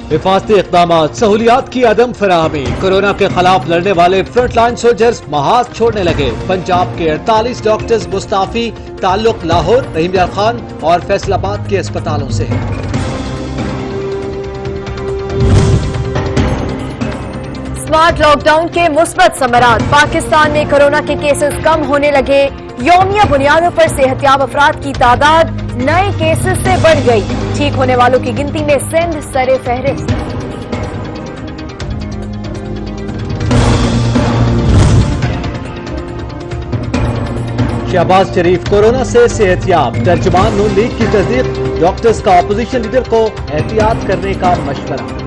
हिफाजती इक़दामात, सहूलियात की अदम फराहमी, कोरोना के खिलाफ लड़ने वाले फ्रंट लाइन सोल्जर्स महाज छोड़ने लगे। पंजाब के 48 डॉक्टर्स मुस्ताफी, ताल्लुक लाहौर, रहीम यार खान और फैसलाबाद के अस्पतालों से है। स्मार्ट लॉकडाउन के मुस्बत समरात, पाकिस्तान में कोरोना के केसेस कम होने लगे। यौमिया बुनियादों पर सेहतियाब अफराद की तादाद नए केसेस से बढ़ गई। ठीक होने वालों की गिनती में सिंध सरे फहरिस्त। शहबाज शरीफ कोरोना से सेहतियाब, तर्जुमान नून लीग की तस्दीक, डॉक्टर्स का अपोजिशन लीडर को एहतियात करने का मशवरा।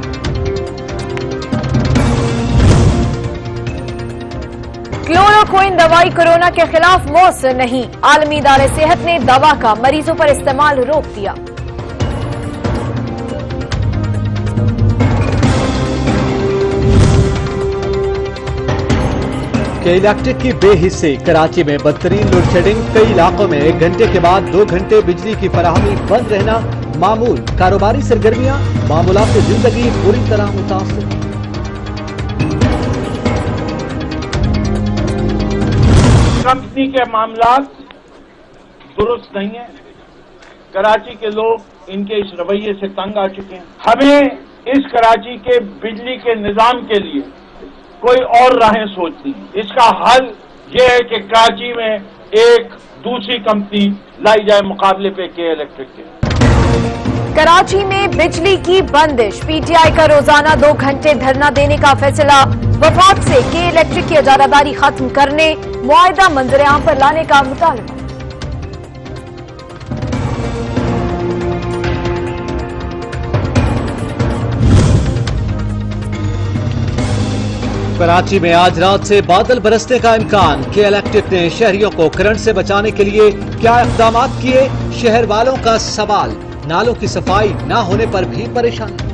क्लोरोक्विन दवाई कोरोना के खिलाफ मौसर नहीं, आलमी इदारे सेहत ने दवा का मरीजों पर इस्तेमाल रोक दिया। के इलेक्ट्रिक की बेहिस्सी, कराची में बदतरीन लोड शेडिंग, कई इलाकों में 1 घंटे के बाद 2 घंटे बिजली की फराहमी बंद रहना मामूल। कारोबारी सरगर्मियां, मामूलात की जिंदगी पूरी तरह मुतासिर। कंपनी के मामलात दुरुस्त नहीं है। कराची के लोग इनके इस रवैये से तंग आ चुके हैं। हमें इस कराची के बिजली के निजाम के लिए कोई और राहें सोचनी है। इसका हल ये है कि कराची में एक दूसरी कंपनी लाई जाए मुकाबले पे के इलेक्ट्रिक के। कराची में बिजली की बंदिश, पीटीआई का रोजाना 2 घंटे धरना देने का फैसला। वफाक से के इलेक्ट्रिक की इजारादारी खत्म करने, मुआहिदा मंजर आम पर लाने का मुतालबा। कराची में आज रात से बादल बरसने का इम्कान। के इलेक्ट्रिक ने शहरियों को करंट से बचाने के लिए क्या इक़दामात किए? शहर वालों का सवाल। नालों की सफाई न होने पर भी परेशानी।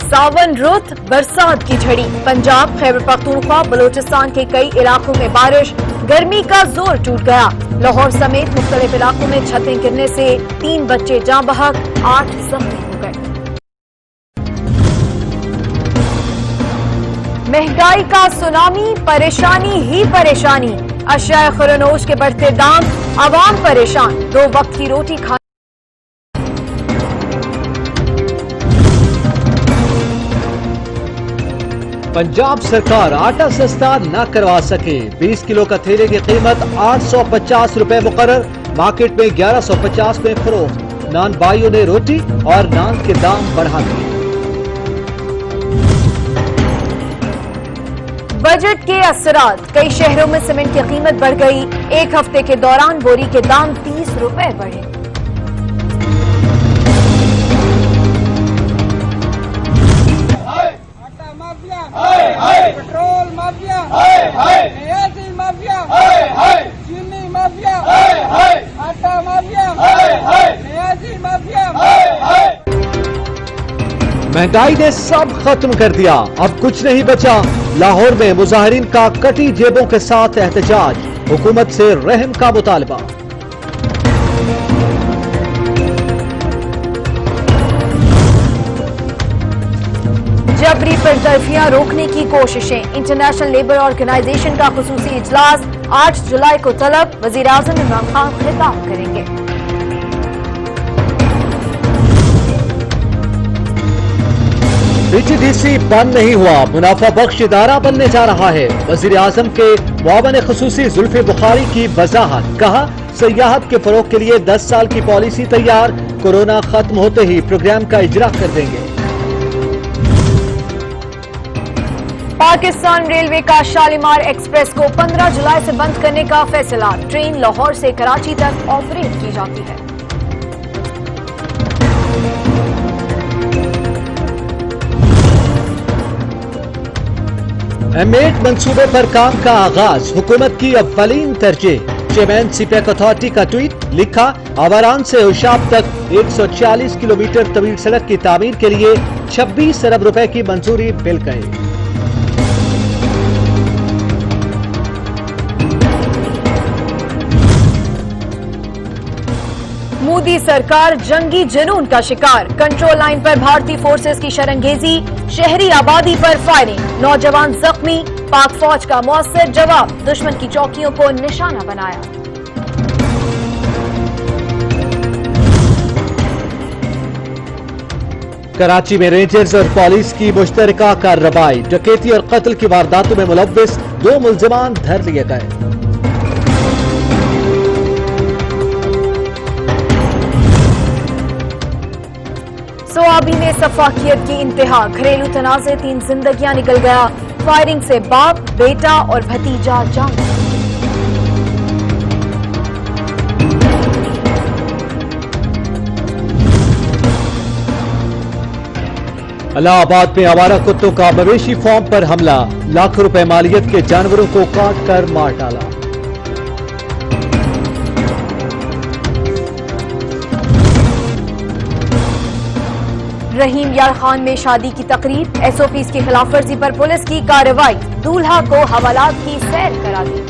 सावन रुत, बरसात की झड़ी। पंजाब, खैबर पख्तूनख्वा, बलोचिस्तान के कई इलाकों में बारिश, गर्मी का जोर टूट गया। लाहौर समेत मुख्तलिफ इलाकों में छतें गिरने से 3 बच्चे जाँ बहक, 8 जख्मी हो गए। महंगाई का सुनामी, परेशानी ही परेशानी। अशिया खुरनोश के बढ़ते दाम, आवाम परेशान। 2 वक्त की रोटी खा पंजाब सरकार आटा सस्ता न करवा सके। 20 किलो का थैले की कीमत 850 रुपए मुकर्रर, मार्केट में 1150 में फरोख्त। नान भाइयों ने रोटी और नान के दाम बढ़ा दिए। बजट के असरात, कई शहरों में सीमेंट की कीमत बढ़ गई। 1 हफ्ते के दौरान बोरी के दाम 30 रुपए बढ़े। पेट्रोल माफिया, नियाजी माफिया, चीनी माफिया, आटा माफिया, नियाजी माफिया। महंगाई ने सब खत्म कर दिया, अब कुछ नहीं बचा। लाहौर में मुजाहिरीन का कटी जेबों के साथ एहतजाज, हुकूमत से रहम का मुतालबा। जबरी बर्तरफियां रोकने की कोशिशें, इंटरनेशनल लेबर ऑर्गेनाइजेशन का खुसूसी इजलास 8 जुलाई को तलब। वजीर आजम इमरान खान खिताब करेंगे। बीटीडीसी बंद नहीं हुआ, मुनाफा बख्श इदारा बनने जा रहा है। वजीर आजम के मुआवन खुसूसी जुल्फी बुखारी की वजाहत, कहा सयाहत के फरोग के लिए 10 साल की पॉलिसी तैयार, कोरोना खत्म होते ही प्रोग्राम का इजरा कर देंगे। पाकिस्तान रेलवे का शालीमार एक्सप्रेस को 15 जुलाई से बंद करने का फैसला। ट्रेन लाहौर से कराची तक ऑपरेट की जाती है। M8 मंसूबे पर काम का आगाज, हुकूमत की अव्वलीन तरजीह। चेयरमैन सीपैक अथॉरिटी का ट्वीट, लिखा आवारान से होशाब तक 140 किलोमीटर तवील सड़क की तामीर के लिए 26 अरब रुपए की मंजूरी मिल गई। मोदी सरकार जंगी जुनून का शिकार, कंट्रोल लाइन पर भारतीय फोर्सेस की शरंगेजी, शहरी आबादी पर फायरिंग, नौजवान जख्मी, पाक फौज का मौसर जवाब, दुश्मन की चौकियों को निशाना बनाया। कराची में रेंजर्स और पुलिस की मुश्तरका कार्रवाई, डकैती और कत्ल की वारदातों में मुलव्विस 2 मुल्जिमान धर लिए गए। सोआबी में सफाकियत की इंतहा, घरेलू तनाज़े 3 जिंदगियां निकल गया, फायरिंग से बाप, बेटा और भतीजा जान गए। इलाहाबाद में आवारा कुत्तों का मवेशी फार्म पर हमला, लाखों रुपए मालियत के जानवरों को काट कर मार डाला। रहीम यार खान में शादी की तकरीब, एसओपीज की खिलाफवर्जी पर पुलिस की कार्रवाई, दूल्हा को हवालात की सैर करा दी।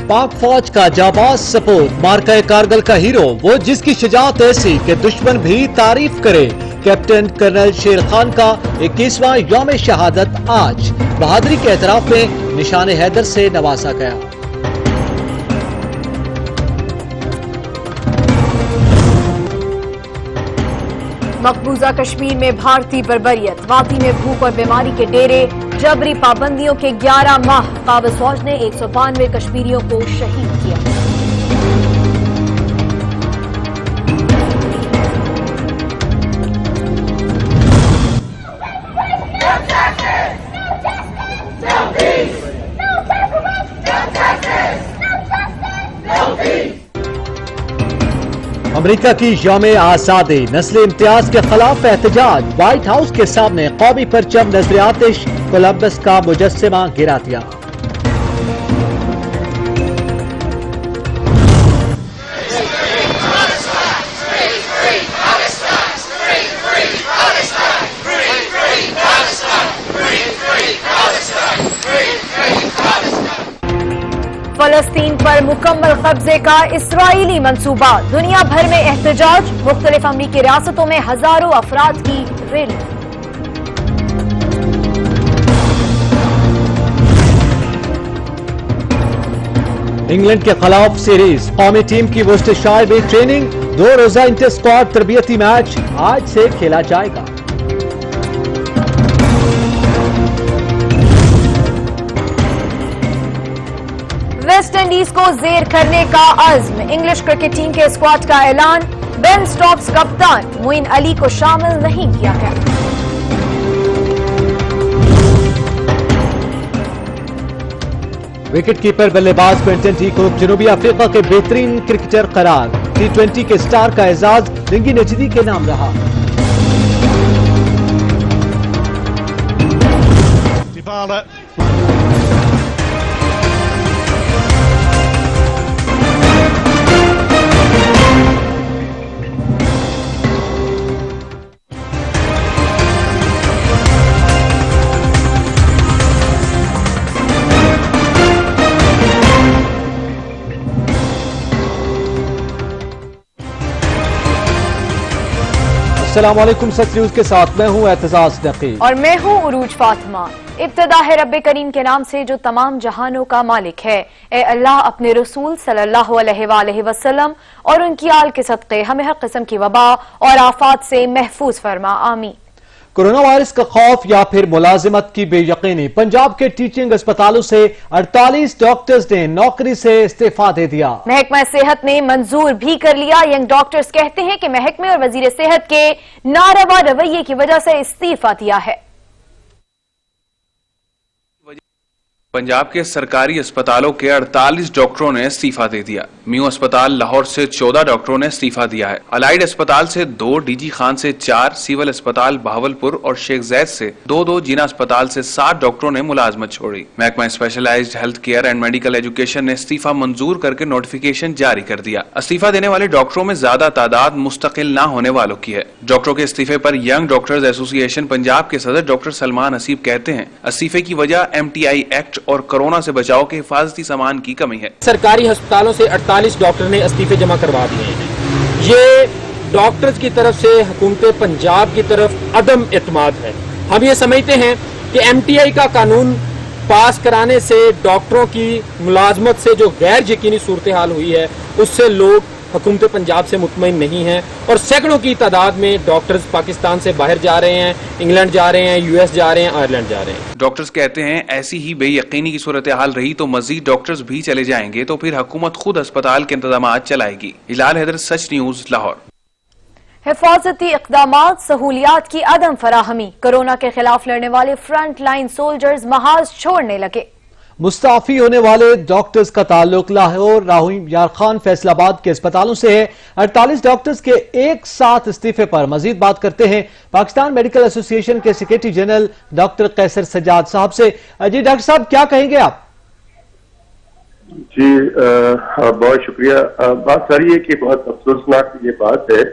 पाक फौज का जाबाज सपूत, मार्का कारगिल का हीरो, वो जिसकी शुजाअत ऐसी कि दुश्मन भी तारीफ करे। कैप्टन कर्नल शेर खान का 21वां यौम शहादत आज बहादुरी के एतराफ में निशान हैदर से नवाजा गया। मकबूजा कश्मीर में भारतीय बर्बरियत, वादी में भूख और बीमारी के डेरे, जबरी पाबंदियों के 11 माह, काबिज फौज ने 192 कश्मीरियों को शहीद किया। अमेरिका की यौम आजादी, नस्ली इम्तियाज के खिलाफ एहतजाज, व्हाइट हाउस के सामने कौमी परचम नजर आतिश, कोलंबस का मुजस्समा गिरा दिया। फलस्तीन पर मुकम्मल कब्जे का इसराइली मंसूबा, दुनिया भर में एहतजाज, मुख्तलिफ अमरीकी रियासतों में हजारों अफराद की रैली। इंग्लैंड के खिलाफ सीरीज, कौमी टीम की वोस्टरशायर में ट्रेनिंग, 2 रोजा इंटर स्क्वाड तरबियती मैच आज से खेला जाएगा। वेस्ट इंडीज को जेर करने का अज़्म, इंग्लिश क्रिकेट टीम के स्क्वाड का ऐलान, बेन स्टोक्स कप्तान, मोइन अली को शामिल नहीं किया गया। विकेट कीपर बल्लेबाज क्विंटन डी कुक जनूबी अफ्रीका के बेहतरीन क्रिकेटर करार, T20 के स्टार का एजाज रिंगी नजदी के नाम रहा। अस्सलाम वालेकुम, सच न्यूज के साथ मैं हूं एतजाज नकीब और मैं हूं उरूज फातिमा। इब्तिदा है रब्बे करीम के नाम से जो तमाम जहानों का मालिक है। ए अल्लाह, अपने रसूल सल्लल्लाहु अलैहि वसल्लम और उनकी आल के सदक़े हमें हर किस्म की वबा और आफात से महफूज फरमा, आमीन। कोरोना वायरस का खौफ या फिर मुलाजिमत की बेयकीनी। पंजाब के टीचिंग अस्पतालों से 48 डॉक्टर्स ने नौकरी से इस्तीफा दे दिया। महकमा सेहत ने मंजूर भी कर लिया। यंग डॉक्टर्स कहते हैं कि महकमे और वजीर सेहत के नारवा रवैये की वजह से इस्तीफा दिया है। पंजाब के सरकारी अस्पतालों के 48 डॉक्टरों ने इस्तीफा दे दिया। म्यू अस्पताल लाहौर से 14 डॉक्टरों ने इस्तीफा दिया है। अलाइड अस्पताल से 2, डीजी खान से 4, सिविल अस्पताल बहावलपुर और शेख जैद से 2, जिना अस्पताल से 7 डॉक्टरों ने मुलाजमत छोड़ी। महकमा specialised health care and medical education ने इस्तीफा मंजूर करके नोटिफिकेशन जारी कर दिया। इस्तीफा देने वाले डॉक्टरों में ज्यादा तादाद मुस्तकिल न होने वालों की है। डॉक्टरों के इस्तीफे पर यंग डॉक्टर्स एसोसिएशन पंजाब के सदर डॉक्टर सलमान हसीब कहते हैं, इस्तीफे की वजह MTI एक्ट और कोरोना से बचाव के हिफाजती सामान की कमी है। सरकारी अस्पतालों से 48 डॉक्टर ने इस्तीफे जमा करवा दिए हैं। ये डॉक्टर्स की तरफ से हुकूमत पंजाब की तरफ अदम एतमाद है। हम ये समझते हैं कि MTI का कानून पास कराने से डॉक्टरों की मुलाजमत से जो गैर यकीनी सूरत हाल हुई है उससे लोग हुकूमत पंजाब से मुतमईन नहीं हैं और सैकड़ों की तादाद में डॉक्टर्स पाकिस्तान से बाहर जा रहे हैं, इंग्लैंड जा रहे हैं, US जा रहे हैं, आयरलैंड जा रहे हैं। डॉक्टर्स कहते हैं ऐसी ही बेयकीनी की सूरत हाल रही तो मजीद डॉक्टर्स भी चले जाएंगे तो फिर हुकूमत खुद अस्पताल के इंतजाम चलाएगी। हिलाल हैदर, सच न्यूज, लाहौर। हिफाजती इक़दामात, सहूलियात की अदम फराहमी। कोरोना के खिलाफ लड़ने वाले फ्रंट लाइन सोल्जर्स महाज छोड़ने लगे। मुस्ताफी होने वाले डॉक्टर्स का ताल्लुक लाहौर, राहुल, यार खान, फैसलाबाद के अस्पतालों से है। 48 डॉक्टर्स के एक साथ इस्तीफे पर मजीद बात करते हैं पाकिस्तान मेडिकल एसोसिएशन के सेक्रेटरी जनरल डॉक्टर कैसर सज्जाद साहब से। जी डॉक्टर साहब, क्या कहेंगे आप? जी बहुत शुक्रिया। बात सारी है कि बहुत अफसोसनाक ये बात है,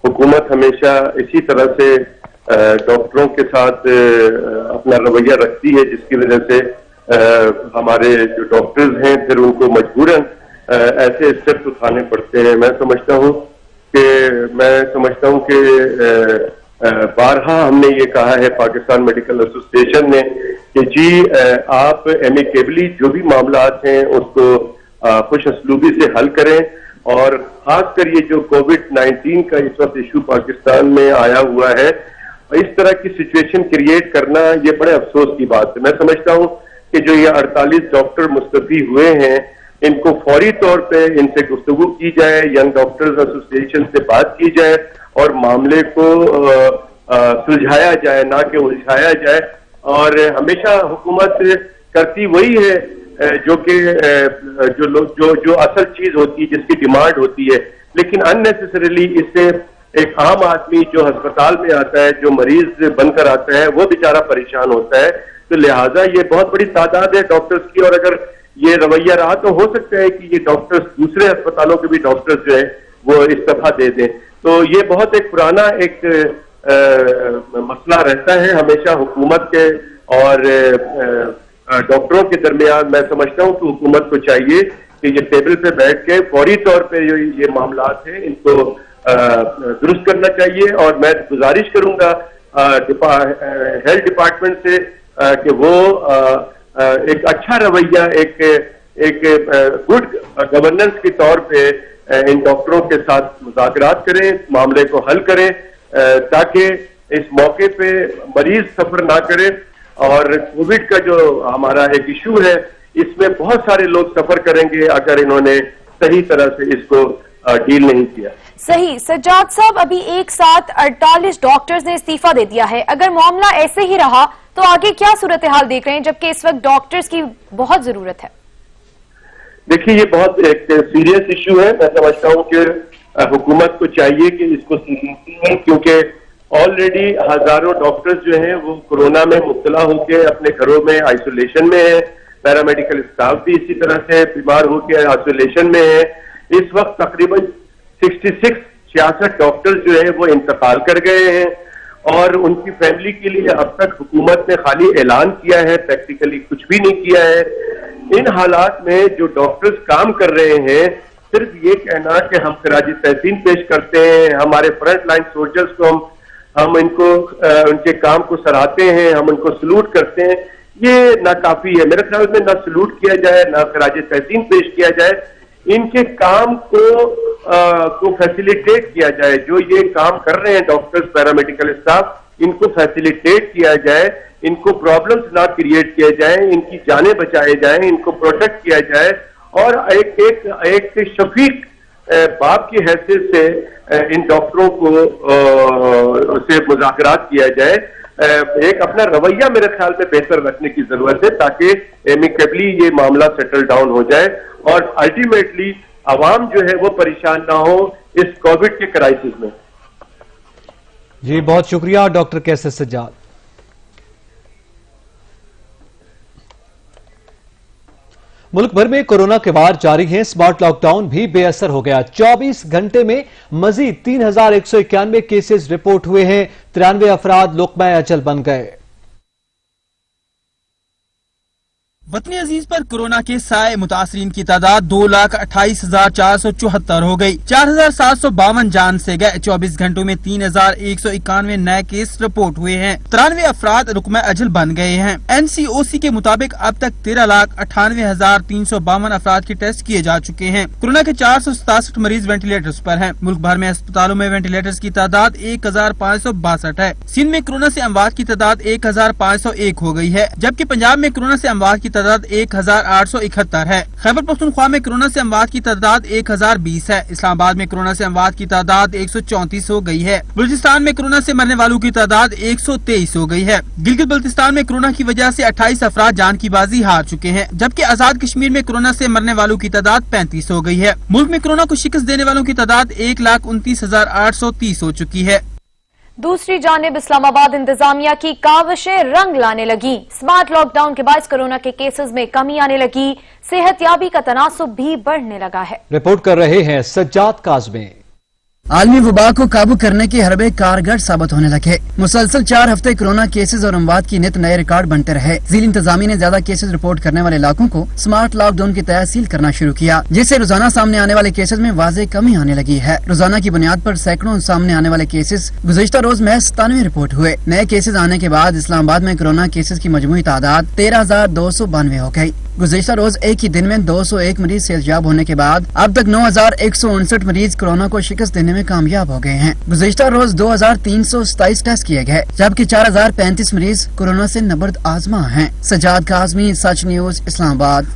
हुकूमत हमेशा इसी तरह से डॉक्टरों के साथ अपना रवैया रखती है जिसकी वजह से हमारे जो डॉक्टर्स हैं फिर उनको मजबूरन ऐसे स्टेप्स उठाने पड़ते हैं। मैं समझता हूँ कि बारहा हमने ये कहा है पाकिस्तान मेडिकल एसोसिएशन ने कि जी आप एमिकेबली जो भी मामलात हैं उसको खुश असलूबी से हल करें और खासकर ये जो कोविड-19 का इस वक्त इशू पाकिस्तान में आया हुआ है, इस तरह की सिचुएशन क्रिएट करना ये बड़े अफसोस की बात है। मैं समझता हूँ कि जो ये 48 डॉक्टर मुस्तफी हुए हैं इनको फौरी तौर पे इनसे गुफ्तगू की जाए, यंग डॉक्टर्स एसोसिएशन से बात की जाए और मामले को सुलझाया जाए, ना कि उलझाया जाए। और हमेशा हुकूमत करती वही है जो कि जो असल चीज होती है, जिसकी डिमांड होती है, लेकिन अननेसेसरीली इससे एक आम आदमी जो अस्पताल में आता है, जो मरीज बनकर आता है, वो बेचारा परेशान होता है। तो लिहाजा ये बहुत बड़ी तादाद है डॉक्टर्स की और अगर ये रवैया रहा तो हो सकता है कि ये डॉक्टर्स दूसरे अस्पतालों के भी डॉक्टर्स जो है वो इस्तीफा दे दें। तो ये बहुत एक पुराना एक मसला रहता है हमेशा हुकूमत के और डॉक्टरों के दरमियान। मैं समझता हूँ कि हुकूमत को चाहिए कि ये टेबल पे बैठ के फौरी तौर पे ये मामलात हैं इनको दुरुस्त करना चाहिए। और मैं गुजारिश करूंगा हेल्थ डिपार्टमेंट से कि वो एक अच्छा रवैया, एक गुड गवर्नेंस के तौर पे इन डॉक्टरों के साथ मुज़ाकरात करें, मामले को हल करें ताकि इस मौके पे मरीज सफर ना करें। और कोविड का जो हमारा एक इशू है इसमें बहुत सारे लोग सफर करेंगे अगर इन्होंने सही तरह से इसको डील नहीं किया। सही। सज्जाद साहब, अभी एक साथ 48 डॉक्टर्स ने इस्तीफा दे दिया है। अगर मामला ऐसे ही रहा तो आगे क्या सूरत हाल देख रहे हैं, जबकि इस वक्त डॉक्टर्स की बहुत जरूरत है? देखिए, ये बहुत एक सीरियस इशू है। मैं समझता हूँ कि हुकूमत को चाहिए कि इसको सीरियसली है, क्योंकि ऑलरेडी हजारों डॉक्टर्स जो हैं वो कोरोना में मुब्तला होकर अपने घरों में आइसोलेशन में है। पैरामेडिकल स्टाफ भी इसी तरह से बीमार होकर आइसोलेशन में है। इस वक्त तकरीबन 66 डॉक्टर्स जो है वो इंतकाल कर गए हैं और उनकी फैमिली के लिए अब तक हुकूमत ने खाली ऐलान किया है, प्रैक्टिकली कुछ भी नहीं किया है। इन हालात में जो डॉक्टर्स काम कर रहे हैं, सिर्फ ये कहना कि हम खराज तहसीन पेश करते हैं, हमारे फ्रंट लाइन सोल्जर्स को हम इनको उनके काम को सराहते हैं, हम उनको सलूट करते हैं, ये नाकाफी है। मेरे ख्याल में ना सलूट किया जाए, ना खराज तहसीन पेश किया जाए, इनके काम को फैसिलिटेट किया जाए। जो ये काम कर रहे हैं डॉक्टर्स, पैरामेडिकल स्टाफ, इनको फैसिलिटेट किया जाए, इनको प्रॉब्लम्स ना क्रिएट किए जाए, इनकी जानें बचाए जाए, इनको प्रोटेक्ट किया जाए और एक शफीक बाप की हैसियत से इन डॉक्टरों को से मुज़ाकरात किया जाए। एक अपना रवैया मेरे ख्याल में बेहतर रखने की जरूरत है ताकि एमिकेबली ये मामला सेटल डाउन हो जाए और अल्टीमेटली आवाम जो है वो परेशान ना हो इस कोविड के क्राइसिस में। जी बहुत शुक्रिया डॉक्टर कैसर सज्जाद। मुल्क भर में कोरोना के वार जारी हैं, स्मार्ट लॉकडाउन भी बेअसर हो गया। 24 घंटे में मजीद 3191 केसेस रिपोर्ट हुए हैं। 93 अफराद लुक़मा अजल बन गए। वतन अजीज पर कोरोना के साए मुतासरीन की तादाद 2,28,474 हो गई। 4,752 जान से गए। 24 घंटों में 3,191 नए केस रिपोर्ट हुए हैं। 93 अफराद रुकमा अजल बन गए हैं। NCOC के मुताबिक अब तक 13,98,352 अफराद के टेस्ट किए जा चुके हैं। कोरोना के 467 मरीज वेंटिलेटर्स पर हैं। मुल्क भर में अस्पतालों में वेंटिलेटर्स की तादाद 1,562 है। सिंध में कोरोना से अमवात की तादाद 1,501 हो गई है, जबकि पंजाब में कोरोना से अमवात की तादाद 1,871 है। खैबर पख्तूनख्वा में कोरोना से अमवात की तादाद 1,020 है। इस्लामाबाद में कोरोना से अमवात की तादाद 134 हो गई है। बलूचिस्तान में कोरोना से मरने वालों की तादाद 123 हो गई है। गिलगित बल्तिस्तान में कोरोना की वजह से 28 अफराद जान की बाजी हार चुके हैं, जबकि आजाद कश्मीर में कोरोना से मरने वालों की तादाद 35 हो गई है। मुल्क में कोरोना को शिकस्त देने वालों की तादाद 1,29,830 हो चुकी है। दूसरी जानिब इस्लामाबाद इंतजामिया की काविशें रंग लाने लगी। स्मार्ट लॉकडाउन के बायस कोरोना के केसेस में कमी आने लगी। सेहतयाबी का तनासुब भी बढ़ने लगा है। रिपोर्ट कर रहे हैं सज्जाद काज़मी। आलमी वबा को काबू करने के हरबे कारगर साबित होने लगे। मुसलसल 4 हफ्ते कोरोना केसेस और अमवात की नित नए रिकॉर्ड बनते रहे। जिला इंतजामी ने ज्यादा केसेस रिपोर्ट करने वाले इलाकों को स्मार्ट लॉकडाउन की तहसील करना शुरू किया, जिससे रोजाना सामने आने वाले केसेस में वाज़ेह कमी आने लगी है। रोजाना की बुनियाद पर सैकड़ों सामने आने वाले केसेस गुज़िश्ता रोज महज 97 रिपोर्ट हुए। नए केसेस आने के बाद इस्लामाबाद में कोरोना केसेस की मजमूई तादाद 13,292 हो गयी। गुज़िश्ता रोज एक ही दिन में 201 मरीज सेहतयाब होने के बाद अब तक 9,159 मरीज कोरोना को शिकस्त देने में कामयाब हो गए हैं। गुज़िश्ता रोज 2,327 टेस्ट किए गए, जबकि 4,035 मरीज कोरोना से नबर्द आजमा हैं। Sajjad Kazmi, Such News, Islamabad.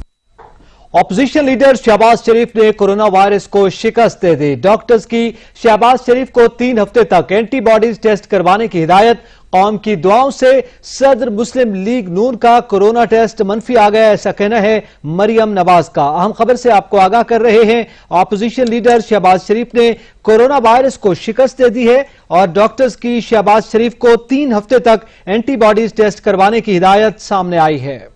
Opposition leader Shahbaz Sharif ने कोरोना वायरस को शिकस्त दे दी। डॉक्टर्स की शहबाज शरीफ को 3 हफ्ते तक एंटीबॉडीज टेस्ट करवाने की हिदायत। कौम की दुआओं से सदर मुस्लिम लीग नून का कोरोना टेस्ट मनफी आ गया, ऐसा कहना है मरियम नवाज का। अहम खबर से आपको आगाह कर रहे हैं। ऑपोजिशन लीडर शहबाज शरीफ ने कोरोना वायरस को शिकस्त दे दी है और डॉक्टर्स की शहबाज शरीफ को 3 हफ्ते तक एंटीबॉडीज टेस्ट करवाने की हिदायत सामने आई है।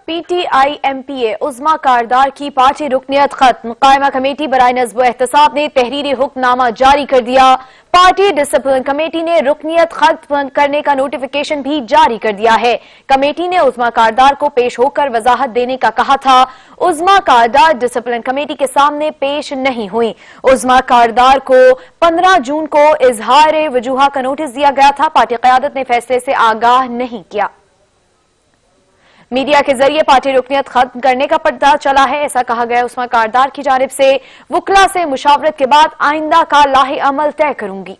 PTI MPA उज़्मा कारदार की पार्टी रुकनियत खत्म। कायमा कमेटी बराए नज़्म व एहतसाब ने तहरीरी हुक्मनामा जारी कर दिया। पार्टी डिसिप्लिन कमेटी ने रुकनियत खत्म करने का नोटिफिकेशन भी जारी कर दिया है। कमेटी ने उज़्मा कारदार को पेश होकर वजाहत देने का कहा था। उज़्मा कारदार डिसिप्लिन कमेटी के सामने पेश नहीं हुई। उज़्मा कारदार को 15 जून को इजहार वजूहा का नोटिस दिया गया था। पार्टी क़यादत ने फैसले से आगाह नहीं किया। मीडिया के जरिए पार्टी रुकनियत खत्म करने का पता चला है, ऐसा कहा गया। उस्मा कारदार की जानिब से वुकला से मुशावरत के बाद आइंदा का लाहे अमल तय करूंगी।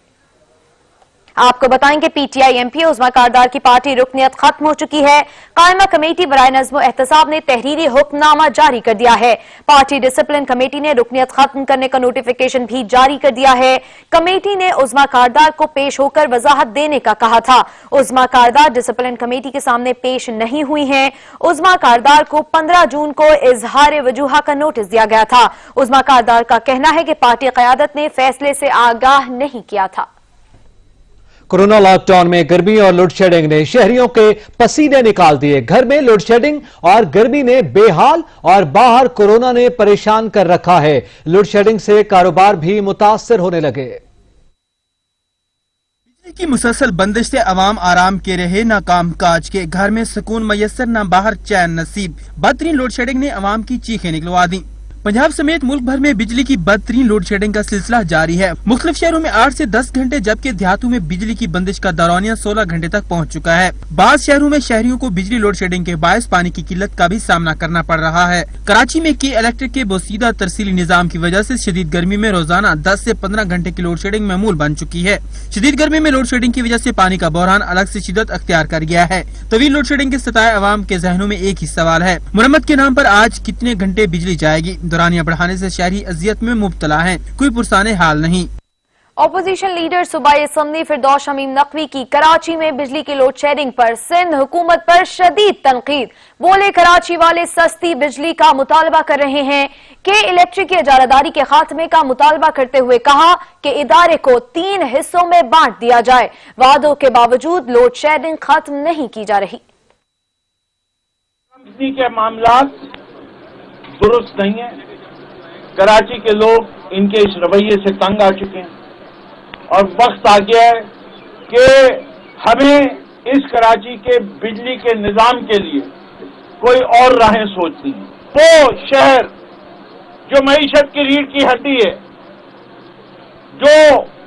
आपको बताएंगे PTI MPA उज़्मा कारदार की पार्टी रुकनियत खत्म हो चुकी है। कायमा कमेटी बराए नज़्म व एहतसाब ने तहरीरी हुक्मनामा जारी कर दिया है। पार्टी डिसिप्लिन कमेटी ने रुकनियत खत्म करने का नोटिफिकेशन भी जारी कर दिया है। कमेटी ने उज़्मा कारदार को पेश होकर वजाहत देने का कहा था। उज़्मा कारदार डिसिप्लिन कमेटी के सामने पेश नहीं हुई हैं। उज़्मा कारदार को 15 जून को इजहार वजूहा का नोटिस दिया गया था। उज़्मा कारदार का कहना है कि पार्टी क़यादत ने फैसले से आगाह नहीं किया था। कोरोना लॉकडाउन में गर्मी और लोड शेडिंग ने शहरियों के पसीने निकाल दिए। घर में लोड शेडिंग और गर्मी ने बेहाल और बाहर कोरोना ने परेशान कर रखा है। लोड शेडिंग से कारोबार भी मुतासर होने लगे। बिजली की मुसलसल बंदिश से अवाम आराम के रहे, न काम काज के, घर में सुकून मयसर, न बाहर चैन नसीब। बदतरीन लोड शेडिंग ने अवाम की चीखें निकलवा दी। पंजाब समेत मुल्क भर में बिजली की बदतरीन लोड शेडिंग का सिलसिला जारी है। मुख्तलिफ शहरों में 8 से 10 घंटे जबकि देहातों में बिजली की बंदिश का दौरानिया 16 घंटे तक पहुँच चुका है। बाज़ शहरों में शहरियों को बिजली लोड शेडिंग के बायस पानी की किल्लत का भी सामना करना पड़ रहा है। कराची में के इलेक्ट्रिक के बोसीदा तरसीली निजाम की वजह से शदीद गर्मी में रोजाना 10 से 15 घंटे की लोड शेडिंग मामूल बन चुकी है। शदीद गर्मी में लोड शेडिंग की वजह से पानी का बहरान अलग से शिद्दत अख्तियार कर गया है। तवील लोड शेडिंग के सताए अवाम के जहनों में एक ही सवाल है, मुरम्मत के नाम पर आज कितने घंटे बिजली जाएगी। दौरानिया बढ़ाने से शहरी अजियत में मुब्तला हैं, कोई पुरसाने हाल नहीं। अपोजिशन लीडर सूबाई असम्बली फिरदौस शमीम नकवी की कराची में बिजली की लोड शेडिंग पर सिंध हुकूमत पर शदीद तनकीद। बोले कराची वाले सस्ती बिजली का मुतालबा कर रहे हैं। के इलेक्ट्रिक की इजारादारी के खात्मे का मुतालबा करते हुए कहा कि इदारे को 3 हिस्सों में बांट दिया जाए। वादों के बावजूद लोड शेडिंग खत्म नहीं की जा रही। कंपनी के मामलात दुरुस्त नहीं है। कराची के लोग इनके इस रवैये से तंग आ चुके हैं और वक्त आ गया है कि हमें इस कराची के बिजली के निजाम के लिए कोई और राहें सोचनी है। वो शहर जो मईशत की रीढ़ की हड्डी है, जो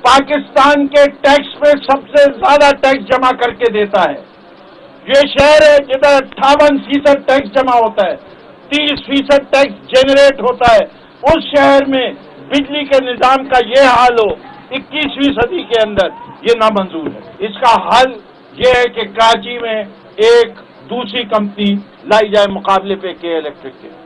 पाकिस्तान के टैक्स पे सबसे ज्यादा टैक्स जमा करके देता है, ये शहर है जिधर 58% टैक्स जमा होता है, 30% टैक्स जेनरेट होता है, उस शहर में बिजली के निजाम का ये हाल हो 21वीं सदी के अंदर, ये नामंजूर है। इसका हल ये है कि कराची में एक दूसरी कंपनी लाई जाए मुकाबले पे के इलेक्ट्रिक के।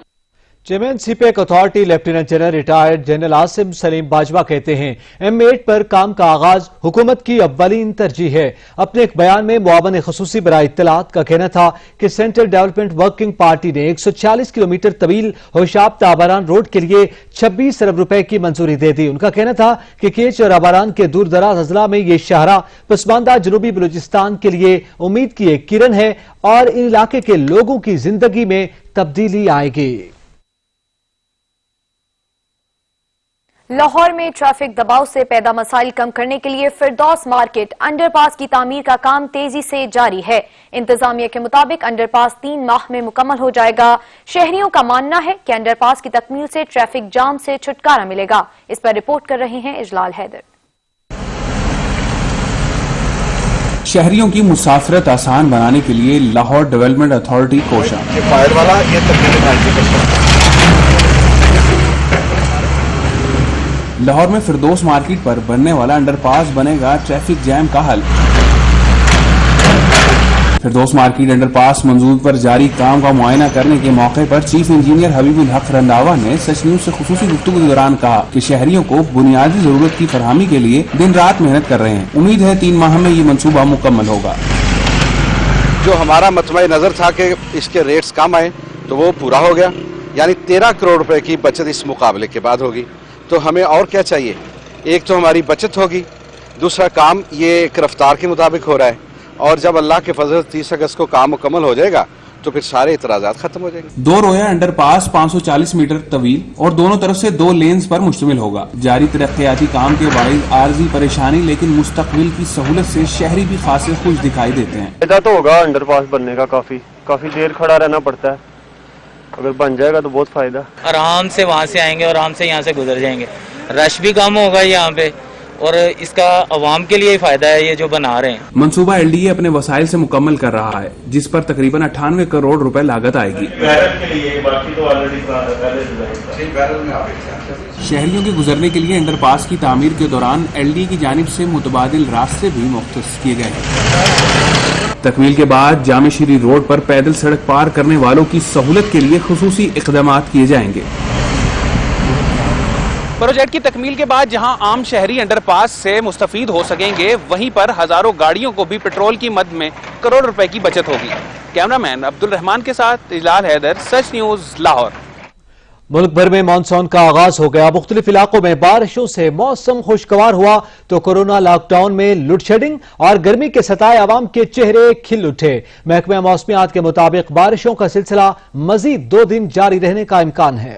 Chairman CPEC authority lieutenant general retired general Asim Salim Bajwa कहते हैं M8 पर काम का आगाज हुकूमत की अव्वलीन तरजीह है। अपने एक बयान में मुआवन खसूसी बराए इत्तलात का कहना था कि सेंट्रल डेवलपमेंट वर्किंग पार्टी ने 140 किलोमीटर तवील होशाब ताबारान रोड के लिए 26 अरब रुपए की मंजूरी दे दी। उनका कहना था कि केच और आबारान के दूर दराज अजला में ये शाहरा पसमानदा जनूबी बलूचिस्तान के लिए उम्मीद की एक किरण है और इन इलाके के लोगों की जिंदगी में तब्दीली आएगी। लाहौर में ट्रैफिक दबाव से पैदा मसाइल कम करने के लिए फिरदौस मार्केट अंडरपास की तामीर का काम तेजी से जारी है। इंतजामिया के मुताबिक अंडरपास 3 माह में मुकम्मल हो जाएगा। शहरियों का मानना है कि अंडरपास की तकमील से ट्रैफिक जाम से छुटकारा मिलेगा। इस पर रिपोर्ट कर रहे हैं इजलाल हैदर। शहरियों की मुसाफरत आसान बनाने के लिए लाहौर डेवलपमेंट अथॉरिटी कोशिश। लाहौर में फिरदौस मार्केट पर बनने वाला अंडरपास बनेगा ट्रैफिक जैम का हल। फिरदौस मार्केट अंडरपास मंजूरी पर जारी काम का मुआयना करने के मौके पर चीफ इंजीनियर हबीबुल हक रंधावा ने सच न्यूज से खुसूसी गुफ्तगू के दौरान कहा कि शहरियों को बुनियादी जरूरत की फरहमी के लिए दिन रात मेहनत कर रहे हैं। उम्मीद है 3 माह में ये मंसूबा मुकम्मल होगा। जो हमारा मतमय नजर था कि इसके रेट्स कम आए तो वो पूरा हो गया, यानी 13 करोड़ रुपए की बचत इस मुकाबले के बाद होगी। तो हमें और क्या चाहिए? एक तो हमारी बचत होगी, दूसरा काम ये एक रफ्तार के मुताबिक हो रहा है और जब अल्लाह के फजल 30 अगस्त को काम मुकम्मल हो जाएगा तो फिर सारे इतराजात खत्म हो जाएंगे। 2 रोया अंडरपास 540 मीटर तवील और दोनों तरफ से 2 लेन्स पर मुश्तमिल होगा। जारी तरक्याती काम के बाइस आर्जी परेशानी लेकिन मुस्तकबिल की सहूलत से शहरी भी खासे खुश दिखाई देते हैं। फायदा तो होगा अंडरपास बनने का, काफी देर खड़ा रहना पड़ता है, अगर बन जाएगा तो बहुत फायदा। आराम से वहाँ से आएंगे और आराम से यहाँ से गुजर जाएंगे, रश भी कम होगा यहाँ पे और इसका अवाम के लिए फायदा है ये जो बना रहे हैं। मंसूबा LDA अपने वसाइल से मुकम्मल कर रहा है जिस पर तकरीबन 98 करोड़ रुपए लागत आएगी। शहरियों के गुजरने के लिए अंडरपास की तामीर के दौरान LDA की जानिब से मुतबादिल रास्ते भी मुख्तस किए गए हैं। तकमील के बाद जामे शीरी रोड पर पैदल सड़क पार करने वालों की सहूलत के लिए खुसूसी इक़दामात किए जाएंगे। प्रोजेक्ट की तकमील के बाद जहां आम शहरी अंडरपास से मुस्तफीद हो सकेंगे, वहीं पर हजारों गाड़ियों को भी पेट्रोल की मद में करोड़ रुपए की बचत होगी। कैमरामैन अब्दुल रहमान के साथ इजलाल हैदर, सच न्यूज, लाहौर। मुल्क भर में मानसून का आगाज हो गया। मुख्तलिफ इलाकों में बारिशों से मौसम खुशगवार हुआ तो कोरोना लॉकडाउन में लोड शेडिंग और गर्मी के सताए आवाम के चेहरे खिल उठे। महकमा मौसमियात के मुताबिक बारिशों का सिलसिला मजीद 2 दिन जारी रहने का इम्कान है।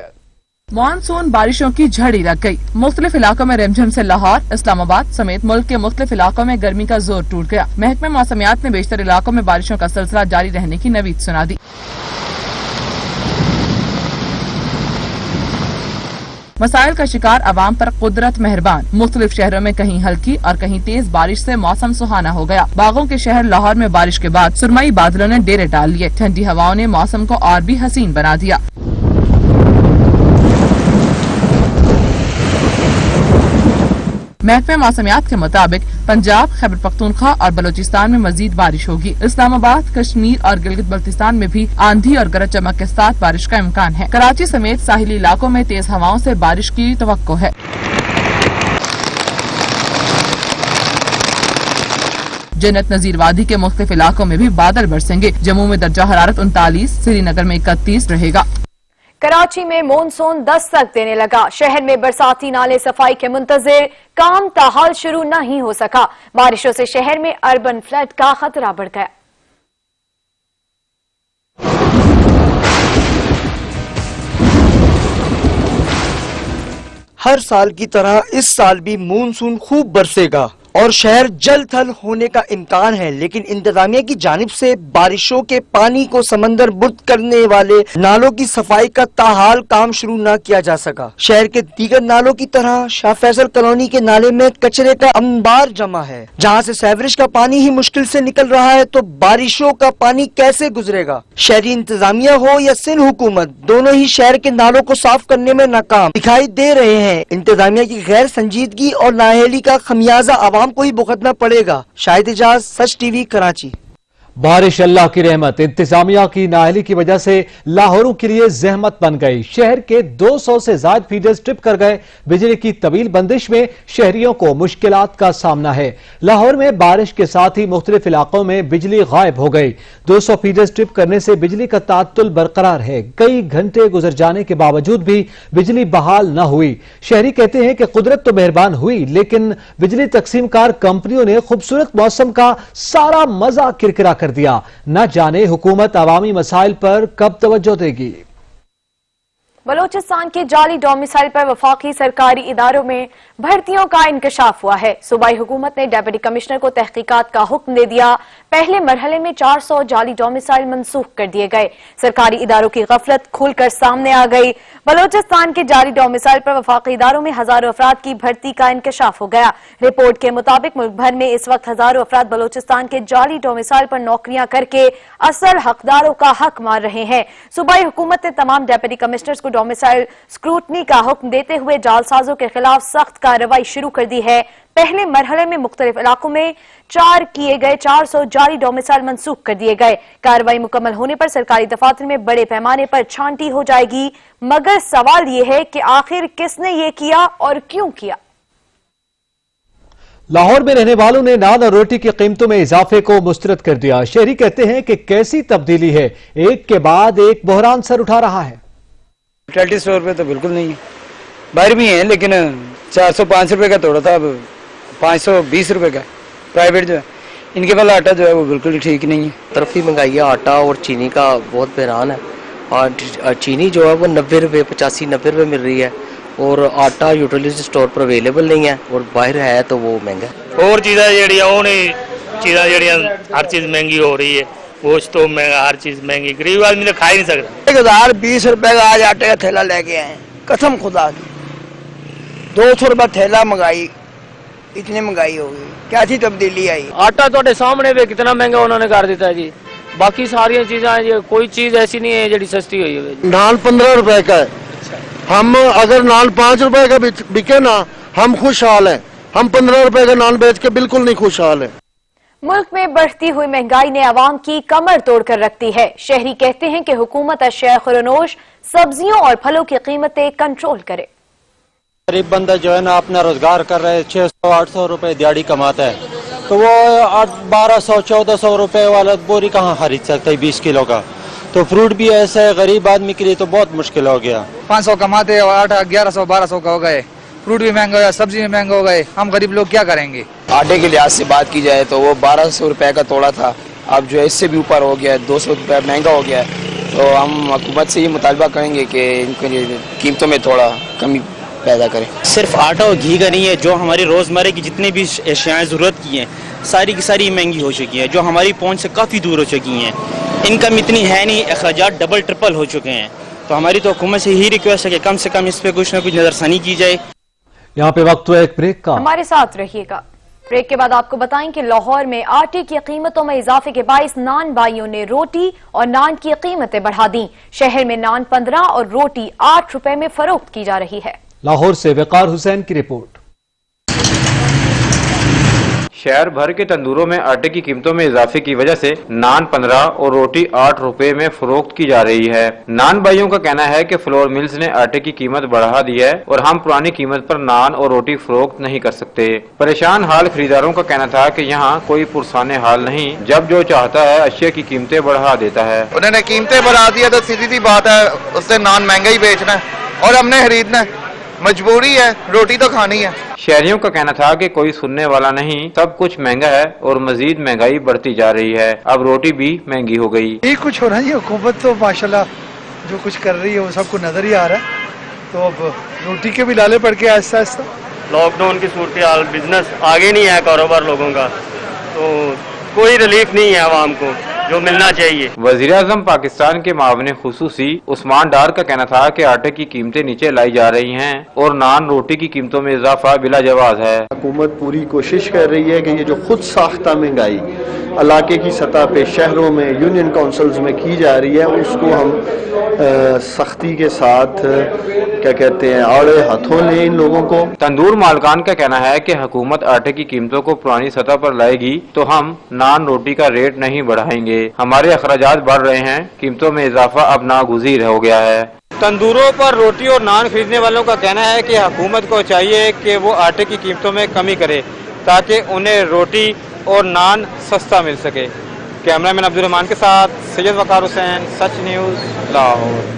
मानसून बारिशों की झड़ी लग गई। मुख्तलिफ इलाकों में रिमझिम से लाहौर, इस्लामाबाद समेत मुल्क के मुख्तलिफ इलाकों में गर्मी का जोर टूट गया। महकमा मौसमियात ने बेशतर इलाकों में बारिशों का सिलसिला जारी रहने की नवीद सुना दी। मसाइल का शिकार आवाम पर कुदरत मेहरबान। मुख्तलिफ शहरों में कहीं हल्की और कहीं तेज बारिश से मौसम सुहाना हो गया। बागों के शहर लाहौर में बारिश के बाद सुरमई बादलों ने डेरे डाल लिए। ठंडी हवाओं ने मौसम को और भी हसीन बना दिया। महकमे मौसमियात के मुताबिक पंजाब, खैबर पख्तूनख्वा और बलूचिस्तान में मजीद बारिश होगी। इस्लामाबाद, कश्मीर और गिलगित बल्तिस्तान में भी आंधी और गरज चमक के साथ बारिश का इम्कान है। कराची समेत साहिली इलाकों में तेज हवाओं से बारिश की तवक्को है। जन्नत नजीर वादी के मुख्तलिफ इलाकों में भी बादल बरसेंगे। जम्मू में दर्जा हरारत 39, श्रीनगर में 31 रहेगा। कराची में मॉनसून दस्तक देने लगा। शहर में बरसाती नाले सफाई के मुंतजिर काम ताहाल शुरू नहीं हो सका। बारिशों से शहर में अर्बन फ्लड का खतरा बढ़ गया। हर साल की तरह इस साल भी मॉनसून खूब बरसेगा और शहर जल थल होने का इम्कान है, लेकिन इंतजामिया की जानिब से बारिशों के पानी को समंदर बुर्द करने वाले नालों की सफाई का ताहाल काम शुरू न किया जा सका। शहर के दीगर नालों की तरह शाह फैसल कॉलोनी के नाले में कचरे का अंबार जमा है, जहां से सीवरेज का पानी ही मुश्किल से निकल रहा है, तो बारिशों का पानी कैसे गुजरेगा। शहरी इंतजामिया हो या सिंध हुकूमत, दोनों ही शहर के नालों को साफ करने में नाकाम दिखाई दे रहे हैं। इंतजामिया की गैर संजीदगी और नाअहली का खमियाजा आवाम को ही भुगतना पड़ेगा। शाहिद इजाज, सच टीवी, कराची। बारिश अल्लाह की रहमत, इंतजामिया की नाअहली की वजह से लाहौरों के लिए जहमत बन गई। शहर के 200 से ज्यादा फीडर्स ट्रिप कर गए। बिजली की तवील बंदिश में शहरियों को मुश्किलात का सामना है। लाहौर में बारिश के साथ ही मुख्तलिफ इलाकों में बिजली गायब हो गई। 200 फीडर्स ट्रिप करने से बिजली का ताअत्तुल बरकरार है। कई घंटे गुजर जाने के बावजूद भी बिजली बहाल न हुई। शहरी कहते हैं कि कुदरत तो मेहरबान हुई, लेकिन बिजली तकसीमकार कंपनियों ने खूबसूरत मौसम का सारा मजा किरकिरा कर दिया। न जाने हुकूमत अवामी मसाइल पर कब तवज्जो देगी। बलोचिस्तान के जाली डोमिसाइल पर वफाकी सरकारी इदारों में भर्तियों का इंकशाफ हुआ है। सूबाई हुकूमत ने डिप्टी कमिश्नर को तहकीकात का हुक्म दे दिया। पहले मरहले में 400 जाली डोमिसाइल मनसूख कर दिए गए। सरकारी इदारों की गफलत खुलकर सामने आ गई। बलोचिस्तान के जाली डोमिसाइल पर वफाकी इदारों में हजारों अफराद की भर्ती का इंकशाफ हो गया। रिपोर्ट के मुताबिक मुल्क भर में इस वक्त हजारों अफराद बलोचिस्तान के जाली डोमिसाइल पर नौकरियां करके असल हकदारों का हक मार रहे हैं। सूबाई हुकूमत ने तमाम डिप्टी कमिश्नर्स को डोमिसाइल स्क्रूटनी का हुक्म देते हुए जालसाजों के खिलाफ सख्त कार्रवाई शुरू कर दी है। पहले मरहले में मुख्तलिफ इलाकों में 4 किए गए 400 जाली डोमिसाइल मनसूख कर दिए गए। कार्रवाई मुकम्मल होने पर सरकारी दफातर में बड़े पैमाने पर छांटी हो जाएगी। मगर सवाल ये है कि आखिर किसने ये किया और क्यों किया। लाहौर में रहने वालों ने नान और रोटी की कीमतों में इजाफे को मुस्तरद कर दिया। शहरी कहते हैं कि कैसी तब्दीली है, एक के बाद एक बहरान सर उठा रहा है। 100 रुपये तो बिल्कुल नहीं है, बाहर भी हैं, लेकिन 400-500 रुपये का तोड़ा था, अब 520 रुपये का। प्राइवेट जो है इनके वाला आटा जो है वो बिल्कुल ही ठीक नहीं है। तरफी महंगाई है, आटा और चीनी का बहुत बहरान है। और चीनी जो है वो 90 रुपये 85-90 रुपये मिल रही है, और आटा यूटिलिटी स्टोर पर अवेलेबल नहीं है, और बाहर है तो वो महंगा है। और चीज़ें हर चीज़ महंगी हो रही है, गोश्त तो महंगा, हर चीज महंगी, गरीब आदमी तो खा ही नहीं सकता। 1020 रुपए का आज आटे का थैला लेके आए, कसम खुदा की 200 रुपए थैला मंगाई, इतनी महंगाई हो गई, क्या थी तब्दीली आई। आटा तो सामने भी कितना महंगा उन्होंने कर दिया जी। बाकी सारी चीजें, कोई चीज ऐसी नहीं है जी सस्ती हुई है। नान 15 रुपए का है, हम अगर नान 5 रुपए का बिके ना हम खुशहाल हैं। हम 15 रुपए का नान बेच के बिल्कुल नहीं खुशहाल है। मुल्क में बढ़ती हुई महंगाई ने आवाम की कमर तोड़ कर रखती है। शहरी कहते हैं कि हुकूमत अशिया खुरनोश, सब्जियों और फलों की कीमतें कंट्रोल करे। गरीब बंदा जो है ना अपना रोजगार कर रहे, 600-800 रुपए दिहाड़ी कमाता है, तो वो 1200-1400 रुपए वाला बोरी कहाँ खरीद सकता है 20 किलो का। तो फ्रूट भी ऐसा है, गरीब आदमी के लिए तो बहुत मुश्किल हो गया। 500 कमाते और आटा 1100-1200 का हो गए, फ्रूट भी महंगा हो गया, सब्जी भी महंगा हो गए, हम गरीब लोग क्या करेंगे। आटे के लिहाज से बात की जाए तो वो 1200 रुपए का तोड़ा था, अब जो है इससे भी ऊपर हो गया है, 200 रुपये महंगा हो गया है। तो हम हुकूमत से ये मुतालबा करेंगे कि इनके कीमतों में थोड़ा कमी पैदा करें। सिर्फ आटा और घी का नहीं है, जो हमारी रोज़मर्रा की जितनी भी अशियाएँ ज़रूरत की हैं सारी की सारी महंगी हो चुकी हैं, जो हमारी पहुंच से काफ़ी दूर हो चुकी हैं। इनकम इतनी है नहीं, अखराजात डबल ट्रिपल हो चुके हैं। तो हमारी तो हुकूमत से ही रिक्वेस्ट है कि कम से कम इस पे कुछ न कुछ नजरसानी की जाए। यहाँ पे वक्त हुआ एक ब्रेक का। हमारे साथ रहिएगा। ब्रेक के बाद आपको बताएं कि लाहौर में आटे की कीमतों में इजाफे के बाइस नान बाइयों ने रोटी और नान की कीमतें बढ़ा दी। शहर में नान 15 और रोटी 8 रुपए में फरोख्त की जा रही है। लाहौर से वकार हुसैन की रिपोर्ट। शहर भर के तंदूरों में आटे की कीमतों में इजाफे की वजह से नान 15 और रोटी 8 रुपए में फरोख्त की जा रही है। नान भाइयों का कहना है कि फ्लोर मिल्स ने आटे की कीमत बढ़ा दी है और हम पुरानी कीमत पर नान और रोटी फरोख्त नहीं कर सकते। परेशान हाल खरीदारों का कहना था कि यहाँ कोई पुरसाने हाल नहीं, जब जो चाहता है अशिया की कीमतें बढ़ा देता है। उन्होंने कीमतें बढ़ा दी है तो सीधी सी बात है, उससे नान महंगा ही बेचना है और हमने खरीदना है, मजबूरी है, रोटी तो खानी है। शहरियों का कहना था कि कोई सुनने वाला नहीं, सब कुछ महंगा है और मजीद महंगाई बढ़ती जा रही है। अब रोटी भी महंगी हो गई। यही कुछ हो रहा है, हुकूमत तो माशाल्लाह जो कुछ कर रही है वो सबको नजर ही आ रहा है। तो अब रोटी के भी लाले पड़ के आहिस्ता आहिस्ता लॉकडाउन की सूरत हाल, बिजनेस आगे नहीं है कारोबार लोगों का, तो कोई रिलीफ नहीं है आवाम को जो मिलना चाहिए। वजीर आजम पाकिस्तान के मावने खुसूसी उस्मान डार का कहना था कि आटे की कीमतें नीचे लाई जा रही हैं और नान रोटी की कीमतों में इजाफा बिला जवाज है। हुकूमत पूरी कोशिश कर रही है कि ये जो खुद साख्ता महंगाई इलाके की सतह पे शहरों में यूनियन काउंसिल्स में की जा रही है, उसको हम सख्ती के साथ क्या कहते हैं आड़े हाथों लें इन लोगों को। तंदूर मालकान का कहना है कि हुकूमत आटे की कीमतों को पुरानी सतह पर लाएगी तो हम नान रोटी का रेट नहीं बढ़ाएंगे। हमारे अखराजात बढ़ रहे हैं, कीमतों में इजाफा अब नागुज़ीर हो गया है। तंदूरों पर रोटी और नान खरीदने वालों का कहना है कि हुकूमत को चाहिए कि वो आटे की कीमतों में कमी करे ताकि उन्हें रोटी और नान सस्ता मिल सके। कैमरामैन अब्दुल रहमान के साथ Syed Waqar Hussain, Such News, Lahore.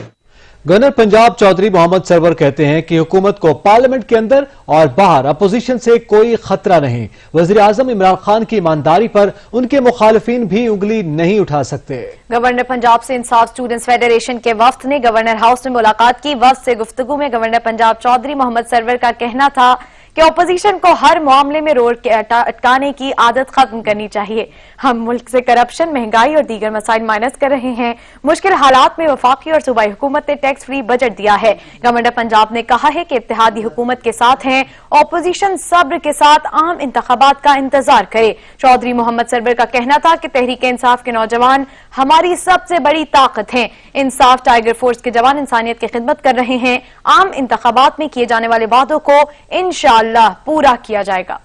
Governor Punjab Chaudhry Mohammad Sarwar कहते हैं कि हुकूमत को पार्लियामेंट के अंदर और बाहर अपोजिशन से कोई खतरा नहीं। वजीर आजम इमरान खान की ईमानदारी पर उनके मुखालिफिन भी उंगली नहीं उठा सकते। गवर्नर पंजाब से इंसाफ स्टूडेंट्स फेडरेशन के वफ्द ने गवर्नर हाउस में मुलाकात की। वफ्द से गुफ्तगू में गवर्नर पंजाब चौधरी मोहम्मद सरवर का कहना था कि अपोजिशन को हर मामले में रोड के अटकाने की आदत खत्म करनी चाहिए। हम मुल्क से करप्शन, महंगाई और दीगर मसाइल माइनस कर रहे हैं। मुश्किल हालात में वफाकी और सूबाई हुकूमत ने टैक्स फ्री बजट दिया है। गवर्नर पंजाब ने कहा है कि इत्तेहादी हुकूमत के साथ हैं, अपोजिशन सब्र के साथ आम इंतखाबात का इंतजार करे। चौधरी मोहम्मद सरवर का कहना था कि तहरीक इंसाफ के नौजवान हमारी सबसे बड़ी ताकत हैं। इंसाफ टाइगर फोर्स के जवान इंसानियत की खिदमत कर रहे हैं। आम इंतखाबात में किए जाने वाले वादों को इंशाअल्लाह पूरा किया जाएगा।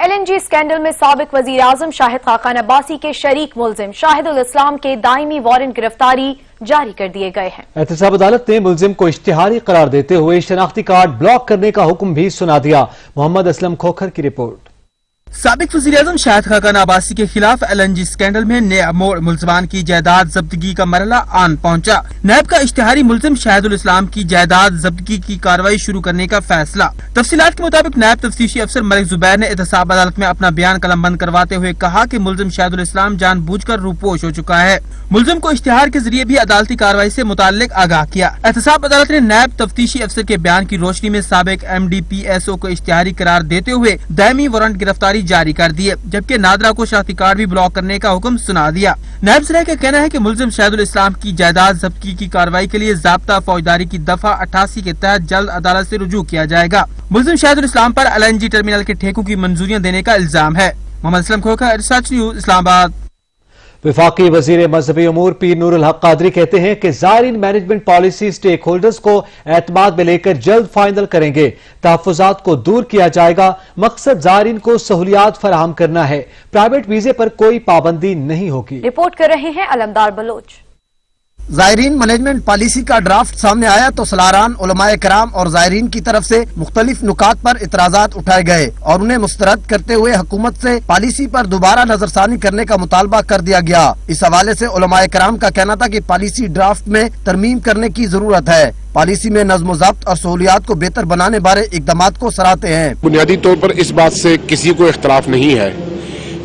LNG स्कैंडल में साबिक वजीर आजम शाहिद खाकान अब्बासी के शरीक मुलजिम शाहिदुल इस्लाम के दायमी वारंट गिरफ्तारी जारी कर दिए गए हैं। एहतसाब अदालत ने मुलजिम को इश्तिहारी करार देते हुए शनाख्ती कार्ड ब्लॉक करने का हुक्म भी सुना दिया। मोहम्मद असलम खोखर की रिपोर्ट। साबिक वज़ीर आज़म शाहिद खाकान अब्बासी के खिलाफ LNG स्कैंडल में नया मोड़, मुलजमान की जायदाद जब्तगी का मरहला आन पहुंचा। नैब का इश्तिहारी मुलजिम शाहिदुल इस्लाम की जायदाद जब्तगी की कार्रवाई शुरू करने का फैसला। तफसीलात के मुताबिक नायब तफ्तीशी अफसर मलिक जुबैर ने एहतसाब अदालत में अपना बयान कलमबंद करवाते हुए कहा कि मुलजिम शाहिदुल इस्लाम जानबूझकर रूपोश हो चुका है। मुलजिम को इश्तिहार के जरिए भी अदालती कार्रवाई से मुताल्लिक आगाह किया। एहतसाब अदालत ने नायब तफ्तीशी अफसर के बयान की रोशनी में साबिक MDPSO को इश्तिहारी करार देते हुए दायमी वारंट गिरफ्तारी जारी कर दिए, जबकि नादरा को शनाख्ती कार्ड भी ब्लॉक करने का हुक्म सुना दिया। नायब सराय का कहना है कि मुलजिम शाहिदुल इस्लाम की जायदाद जब्ती की कार्रवाई के लिए ज़ाब्ता फौजदारी की दफा 88 के तहत जल्द अदालत से रुजू किया जाएगा। मुलजिम शाहिदुल इस्लाम पर LNG टर्मिनल के ठेकों की मंजूरियां देने का इल्जाम है। मोहम्मद असलम खोखर, सच न्यूज़, इस्लामाबाद। वफाकी वजीर मजहबी उमूर पीर नूरुल हक कादरी कहते हैं कि ज़ायरीन मैनेजमेंट पॉलिसी स्टेक होल्डर्स को एतमाद में लेकर जल्द फाइनल करेंगे। तहफ़्फ़ुज़ात को दूर किया जाएगा। मकसद ज़ायरीन को सहूलियात फराहम करना है। प्राइवेट वीजे पर कोई पाबंदी नहीं होगी। रिपोर्ट कर रहे हैं अलमदार बलोच। ज़ायरीन मैनेजमेंट पॉलिसी का ड्राफ्ट सामने आया तो सलारान, उलमाए कराम और ज़ायरीन की तरफ से मुख्तलिफ नुकात पर इतराज़ात उठाए गए और उन्हें मुस्तरद करते हुए हुकूमत से पॉलिसी पर दोबारा नजरसानी करने का मुतालबा कर दिया गया। इस हवाले से उलमाए कराम का कहना था कि पॉलिसी ड्राफ्ट में तरमीम करने की जरूरत है। पॉलिसी में नज़्म ज़ब्त और सहूलियात को बेहतर बनाने बारे इक़दामात को सराहते हैं। बुनियादी तौर पर इस बात से किसी को इख्तलाफ नहीं है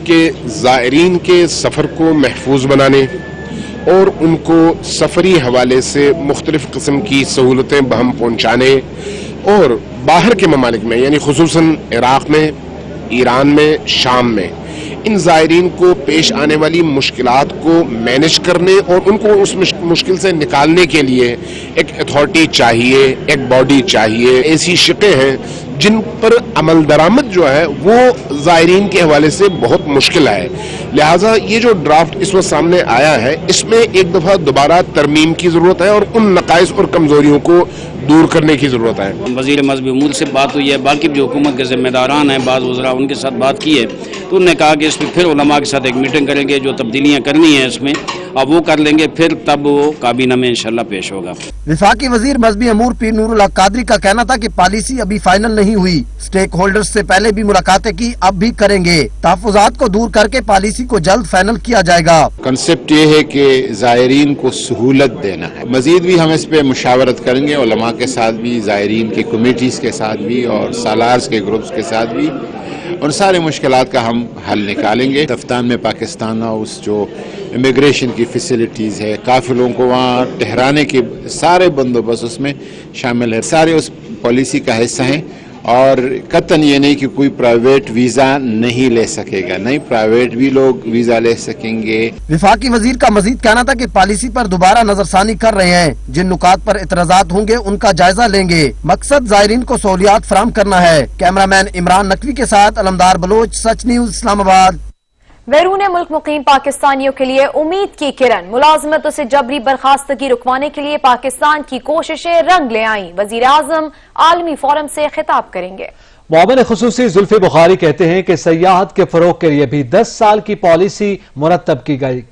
कि ज़ायरीन के सफर को महफूज बनाने और उनको सफरी हवाले से मुख्तलिफ किस्म की सहूलतें बहम पहुँचाने और बाहर के ममालिक में यानी खुसूसन इराक़ में, ईरान में, शाम में इन ज़ायरीन को पेश आने वाली मुश्किलात को मैनेज करने और उनको उस मुश्किल से निकालने के लिए एक अथॉरिटी चाहिए, एक बॉडी चाहिए। ऐसी शिकें हैं जिन पर अमल दरामद जो है वो ज़ायरीन के हवाले से बहुत मुश्किल है। लिहाजा ये जो ड्राफ्ट इस वक्त सामने आया है इसमें एक दफ़ा दोबारा तरमीम की ज़रूरत है और उन नकाइस और कमज़ोरियों को दूर करने की ज़रूरत है। वज़ीर मज़हबी उमूर से बात हुई है, बाकी जो हुकूमत के ज़िम्मेदारान हैं बाज़ वज़रा उनके साथ बात की है, तो उन्होंने कहा कि इसमें फिर उलमा के साथ एक मीटिंग करेंगे, जो तब्दीलियाँ करनी है इसमें अब वो कर लेंगे, फिर तब वो काबीना में इंशाल्लाह पेश होगा। वफाकी वजीर मज़हबी अमूर पीर नूरुल हक कादरी का कहना था कि पॉलिसी अभी फाइनल नहीं हुई, स्टेक होल्डर्स से पहले भी मुलाकातें की, अब भी करेंगे। तहफ़्फ़ुज़ात को दूर करके पॉलिसी को जल्द फाइनल किया जाएगा। कंसेप्ट ये है कि ज़ायरीन को सहूलत देना है। मजीद भी हम इस पे मुशावरत करेंगे, उलमा के साथ भी, ज़ायरीन की कमेटीज़ के साथ भी और सालार्स के ग्रुप्स के साथ भी, उन सारे मुश्किलात का हम हल निकालेंगे। दफ्तान में पाकिस्तान हाउस जो इमिग्रेशन की फैसिलिटीज़ है, काफिलों को वहाँ ठहराने के सारे बंदोबस्त उसमें शामिल है, सारे उस पॉलिसी का हिस्सा हैं। और कतन ये नहीं कि कोई प्राइवेट वीज़ा नहीं ले सकेगा, नहीं, प्राइवेट भी लोग वीज़ा ले सकेंगे। वफाकी वजीर का मजीद कहना था कि पॉलिसी पर दोबारा नजरसानी कर रहे हैं, जिन नुकात पर इतराजात होंगे उनका जायजा लेंगे। मकसद ज़ायरीन को सहूलियात फराहम करना है। कैमरामैन इमरान नकवी के साथ अलमदार बलोच, सच न्यूज़, इस्लामाबाद। बैरून मुल्क मुकीम पाकिस्तानियों के लिए उम्मीद की किरण, मुलाजमतों से जबरी बर्खास्तगी रुकवाने के लिए पाकिस्तान की कोशिशें रंग ले आईं। वजीर आजम आलमी फोरम से खिताब करेंगे। मुआविन खुसूसी जुल्फी बुखारी कहते हैं कि सयाहत के फरोग के लिए भी 10 साल की पॉलिसी मुरतब की गई।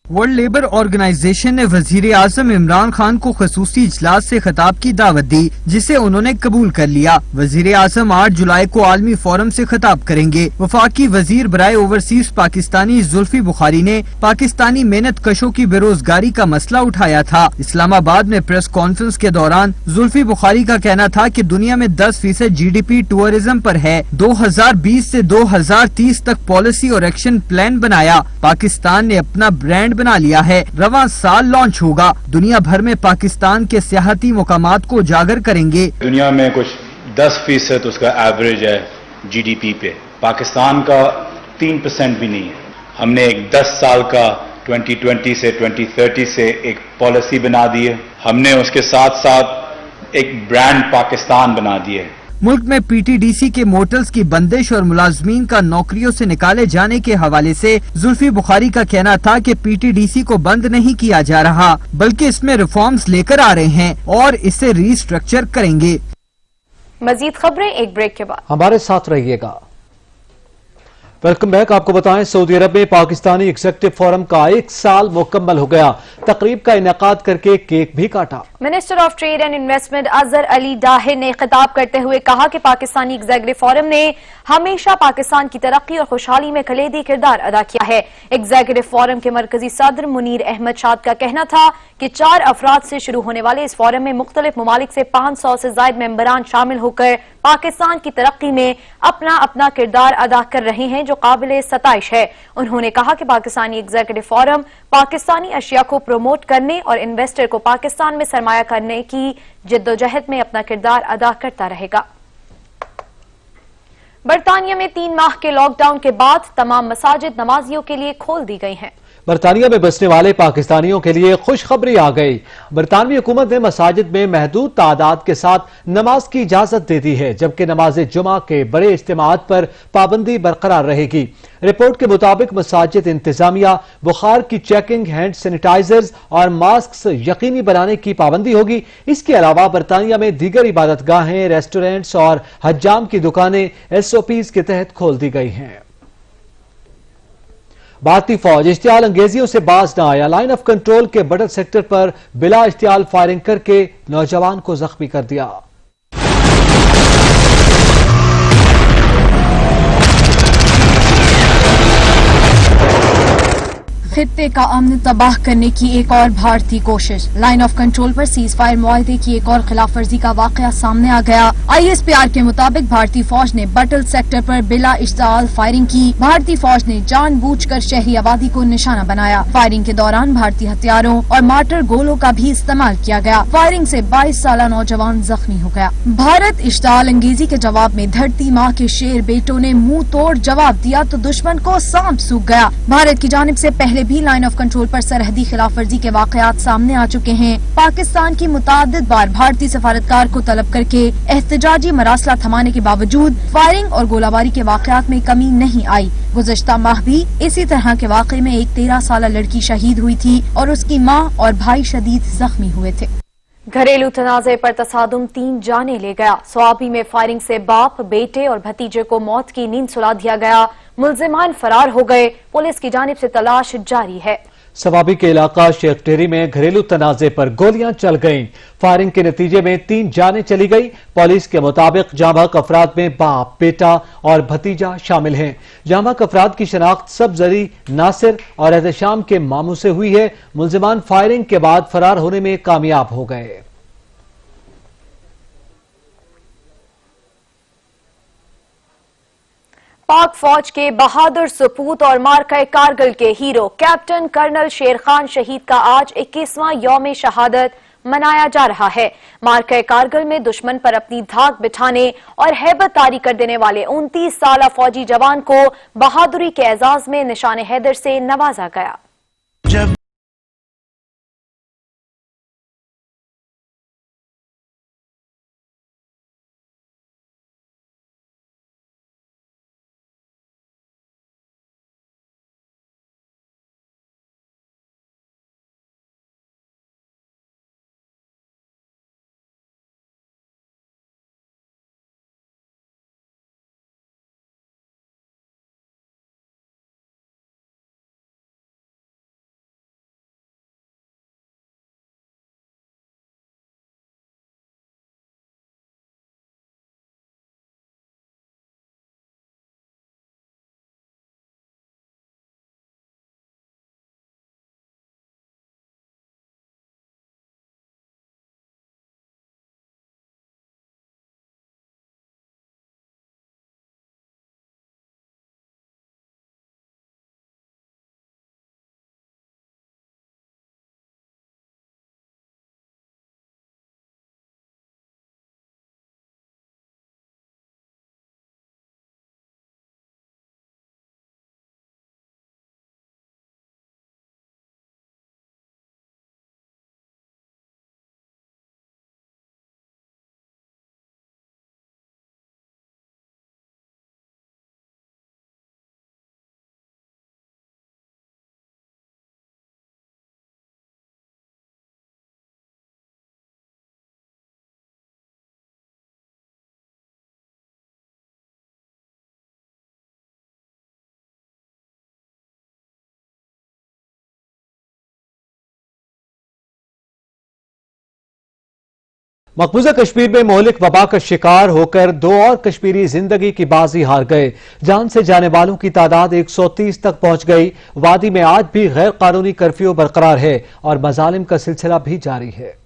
वर्ल्ड लेबर ऑर्गेनाइजेशन ने वजीर आजम इमरान खान को खसूसी इजलास से खिताब की दावत दी, जिसे उन्होंने कबूल कर लिया। वजीर आजम 8 जुलाई को आलमी फोरम से खिताब करेंगे। वफाकी वजीर बराए ओवरसीज पाकिस्तानी जुल्फी बुखारी ने पाकिस्तानी मेहनत कशों की बेरोजगारी का मसला उठाया था। इस्लामाबाद में प्रेस कॉन्फ्रेंस के दौरान जुल्फी बुखारी का कहना था कि दुनिया में 10% GDP टूरिज्म पर है। 2020 से 2030 तक पॉलिसी और एक्शन प्लान बनाया। पाकिस्तान ने अपना ब्रांड बना लिया है, रवां साल लॉन्च होगा। दुनिया भर में पाकिस्तान के सियाहती मुकामात को उजागर करेंगे। दुनिया में कुछ 10% उसका एवरेज है GDP पे, पाकिस्तान का 3% भी नहीं है। हमने एक 10 साल का 2020 से 2030 से एक पॉलिसी बना दी है। हमने उसके साथ साथ एक ब्रांड पाकिस्तान बना दिया है। मुल्क में PTDC के मोटर्स की बंदिश और मुलाजमीन का नौकरियों से निकाले जाने के हवाले से जुल्फी बुखारी का कहना था कि PTDC को बंद नहीं किया जा रहा, बल्कि इसमें रिफॉर्म्स लेकर आ रहे हैं और इसे रीस्ट्रक्चर करेंगे। मजीद खबरें एक ब्रेक के बाद। हमारे साथ रहिएगा। Welcome back. आपको बताएं, सऊदी अरब में पाकिस्तानी एग्जीक्यूटिव फोरम का 1 साल मुकम्मल हो गया। तकरीब का इनेकाद करके केक भी काटा। Minister of trade and investment Azhar Ali Dahir ने खिताब करते हुए कहा कि पाकिस्तानी एग्जीक्यूटिव फोरम ने हमेशा पाकिस्तान की तरक्की और खुशहाली में कलीदी किरदार अदा किया है। एग्जीक्यूटिव फोरम के मरकजी सदर मुनीर अहमद शाद का कहना था कि 4 अफराद से शुरू होने वाले इस फोरम में मुख्तलिफ ममालिक से 500 से ज्यादा मेंबरान शामिल होकर पाकिस्तान की तरक्की में अपना अपना किरदार अदा कर रहे हैं, जो काबिल सताइश है। उन्होंने कहा कि पाकिस्तानी एग्जीक्यूटिव फोरम पाकिस्तानी अशिया को प्रमोट करने और इन्वेस्टर को पाकिस्तान में सरमाया करने की जिद्दोजहद में अपना किरदार अदा करता रहेगा। बरतानिया में 3 माह के लॉकडाउन के बाद तमाम मसाजिद नमाजियों के लिए खोल दी गई हैं। बरतानिया में बसने वाले पाकिस्तानियों के लिए खुशखबरी आ गई। बरतानवी हुकूमत ने मसाजिद में महदूद तादाद के साथ नमाज की इजाजत दे दी है, जबकि नमाज जुमा के बड़े इज्तिमात पर पाबंदी बरकरार रहेगी। रिपोर्ट के मुताबिक मसाजिद इंतजामिया बुखार की चेकिंग, हैंड सैनिटाइजर्स और मास्क यकीनी बनाने की पाबंदी होगी। इसके अलावा बरतानिया में दीगर इबादतगाहें, रेस्टोरेंट्स और हज्जाम की दुकानें SOPs के तहत खोल दी गई हैं। भारतीय फौज इश्तियाल अंगेजियों से बाज न आया। लाइन ऑफ कंट्रोल के बटल सेक्टर पर बिला इश्तियाल फायरिंग करके नौजवान को जख्मी कर दिया। खित्ते का अमन तबाह करने की एक और भारतीय कोशिश। लाइन ऑफ कंट्रोल पर सीज फायर मुआहदे की एक और खिलाफ वर्जी का वाकया सामने आ गया। ISPR के मुताबिक भारतीय फौज ने बटल सेक्टर पर बिला इश्ताल फायरिंग की। भारतीय फौज ने जानबूझकर शहरी आबादी को निशाना बनाया। फायरिंग के दौरान भारतीय हथियारों और मार्टर गोलों का भी इस्तेमाल किया गया। फायरिंग से 22 साला नौजवान जख्मी हो गया। भारत इश्ताल अंगेजी के जवाब में धरती माँ के शेर बेटों ने मुंह तोड़ जवाब दिया तो दुश्मन को सांप सूख गया। भारत की जानिब से पहले भी लाइन ऑफ कंट्रोल पर सरहदी खिलाफ वर्जी के वाकयात सामने आ चुके हैं। पाकिस्तान की मुतादिद बार भारतीय सफारतकार को तलब करके एहतजाजी मरासला थमाने के बावजूद फायरिंग और गोलाबारी के वाकयात में कमी नहीं आई। गुज़श्ता माह भी इसी तरह के वाक़े में एक 13 साला लड़की शहीद हुई थी और उसकी माँ और भाई शदीद जख्मी हुए थे। घरेलू तनाज़े पर तसादुम 3 जाने ले गया। स्वाबी में फायरिंग से बाप, बेटे और भतीजे को मौत की नींद सुला दिया गया। मुल्जिमान फरार हो गए। पुलिस की जानिब से तलाश जारी है। सवाबी के इलाका शेख टेरी में घरेलू तनाजे पर गोलियां चल गईं। फायरिंग के नतीजे में 3 जानें चली गई। पुलिस के मुताबिक जांबाक अफराद में बाप, बेटा और भतीजा शामिल हैं। जांबाक अफराद की शनाख्त सब्जरी, नासिर और एहतशाम के मामू से हुई है। मुल्जिमान फायरिंग के बाद फरार होने में कामयाब हो गए। पाक फौज के बहादुर सपूत और मार्का कारगिल के हीरो कैप्टन कर्नल शेर खान शहीद का आज 21वां यौम शहादत मनाया जा रहा है। मार्का कारगिल में दुश्मन पर अपनी धाक बिठाने और हैबत तारी कर देने वाले 29 साला फौजी जवान को बहादुरी के एजाज में निशान हैदर से नवाजा गया। मकबूजा कश्मीर में मोहलिक वबा का शिकार होकर 2 और कश्मीरी जिंदगी की बाजी हार गए। जान से जाने वालों की तादाद 130 तक पहुंच गई। वादी में आज भी गैर कानूनी कर्फ्यू बरकरार है और मजालिम का सिलसिला भी जारी है।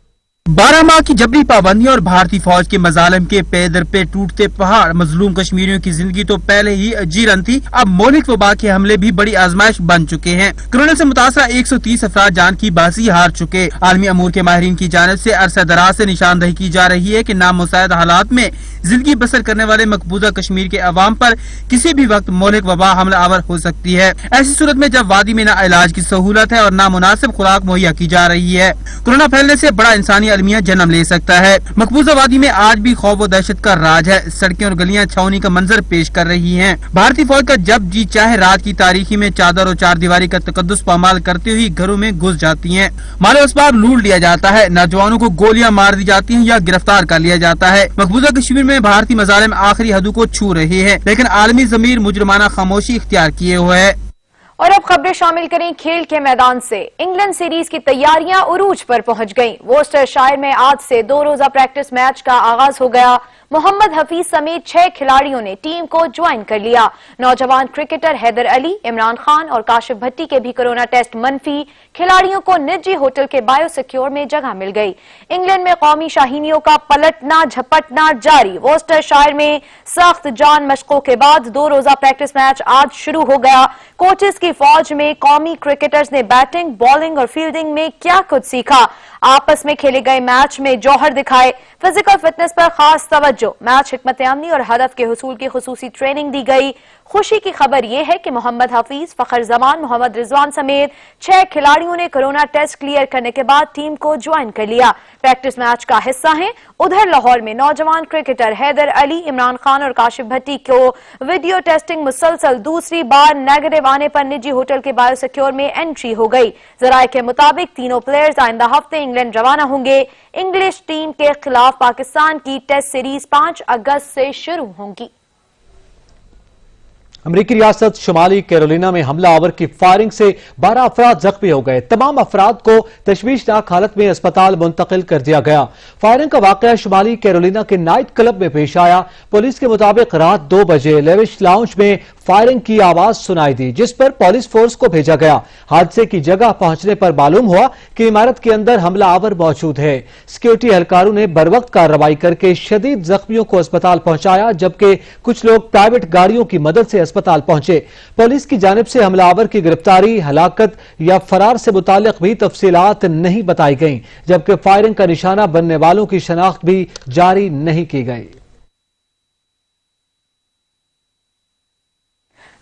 12 माह की जबरी पाबंदी और भारतीय फौज के मजालिम के पे दर पे टूटते पहाड़। मजलूम कश्मीरियों की जिंदगी तो पहले ही अजीरन थी, अब मौलिक वबा के हमले भी बड़ी आजमाइश बन चुके हैं। कोरोना से मुतासरा 130 अफराद जान की बाजी हार चुके। आलमी अमूर के माहिरीन की जानिब से अरसा दराज से निशानदही की जा रही है कि नामुसाइद हालात में जिंदगी बसर करने वाले मकबूजा कश्मीर के अवाम पर किसी भी वक्त मौलिक वबा हमला आवर हो सकती है। ऐसी सूरत में जब वादी में न इलाज की सहूलत है और न मुनासिब खुराक मुहैया की जा रही है, कोरोना फैलने से बड़ा इंसानी अलमिया जन्म ले सकता है। मकबूजा वादी में आज भी खौफ व दहशत का राज है। सड़कें और गलियां छावनी का मंजर पेश कर रही हैं। भारतीय फौज का जब जी चाहे रात की तारीखी में चादर और चार दीवारी का तकद्दुस पामाल करते हुए घरों में घुस जाती हैं। मालो असबाब लूट लिया जाता है, नौजवानों को गोलियां मार दी जाती हैं या गिरफ्तार कर लिया जाता है। मकबूजा कश्मीर में भारतीय मजालिम आखिरी हदों को छू रहे हैं, लेकिन आलमी ज़मीर मुजरमाना खामोशी इख्तियार किए हुए है। और अब खबरें शामिल करें खेल के मैदान से। इंग्लैंड सीरीज की तैयारियां उरूज पर पहुंच गईं। वोस्टरशायर में आज से 2 रोजा प्रैक्टिस मैच का आगाज हो गया। मोहम्मद हफीज समेत 6 खिलाड़ियों ने टीम को ज्वाइन कर लिया। नौजवान क्रिकेटर हैदर अली, इमरान खान और काशिफ भट्टी के भी कोरोना टेस्ट मनफी। खिलाड़ियों को निजी होटल के बायोसिक्योर में जगह मिल गई। इंग्लैंड में कौमी शाहीनियों का पलटना झपटना जारी। वोस्टरशायर में सख्त जान मशकों के बाद 2 रोजा प्रैक्टिस मैच आज शुरू हो गया। कोचेस की फौज में कौमी क्रिकेटर्स ने बैटिंग, बॉलिंग और फील्डिंग में क्या कुछ सीखा। आपस में खेले गए मैच में जौहर दिखाए। फिजिकल फिटनेस पर खास तवज्जो। मैच हिकमत अमली और हदफ के हुसूल की खुसूसी ट्रेनिंग दी गई। खुशी की खबर यह है कि मोहम्मद हफीज, फखर जमान, मोहम्मद रिजवान समेत 6 खिलाड़ियों ने कोरोना टेस्ट क्लियर करने के बाद टीम को ज्वाइन कर लिया। प्रैक्टिस मैच का हिस्सा हैं। उधर लाहौर में नौजवान क्रिकेटर हैदर अली, इमरान खान और काशिफ भट्टी को वीडियो टेस्टिंग मुसलसल दूसरी बार नेगेटिव आने पर निजी होटल के बायोसिक्योर में एंट्री हो गई। जराये के मुताबिक तीनों प्लेयर्स आइंदा हफ्ते इंग्लैंड रवाना होंगे। इंग्लिश टीम के खिलाफ पाकिस्तान की टेस्ट सीरीज 5 अगस्त से शुरू होगी। अमरीकी रियासत शुमाली कैरोलिना में हमला आवर की फायरिंग से 12 अफराद जख्मी हो गए। तमाम अफराद को तशवीशनाक हालत में अस्पताल मुंतकिल कर दिया गया। फायरिंग का वाकया शुमाली कैरोलिना के नाइट क्लब में पेश आया। पुलिस के मुताबिक रात 2 बजे लेविश लाउंज में फायरिंग की आवाज सुनाई दी, जिस पर पुलिस फोर्स को भेजा गया। हादसे की जगह पहुंचने पर मालूम हुआ कि इमारत के अंदर हमला आवर मौजूद है। सिक्योरिटी एहलकारों ने बरवक्त कार्रवाई करके शदीद जख्मियों को अस्पताल पहुंचाया, जबकि कुछ लोग प्राइवेट गाड़ियों की मदद से अस्पताल पहुंचे। पुलिस की जानिब से हमलावर की गिरफ्तारी, हलाकत या फरार से मुतालिक भी तफसीलात नहीं बताई गईं, जबकि फायरिंग का निशाना बनने वालों की शनाख्त भी जारी नहीं की गई।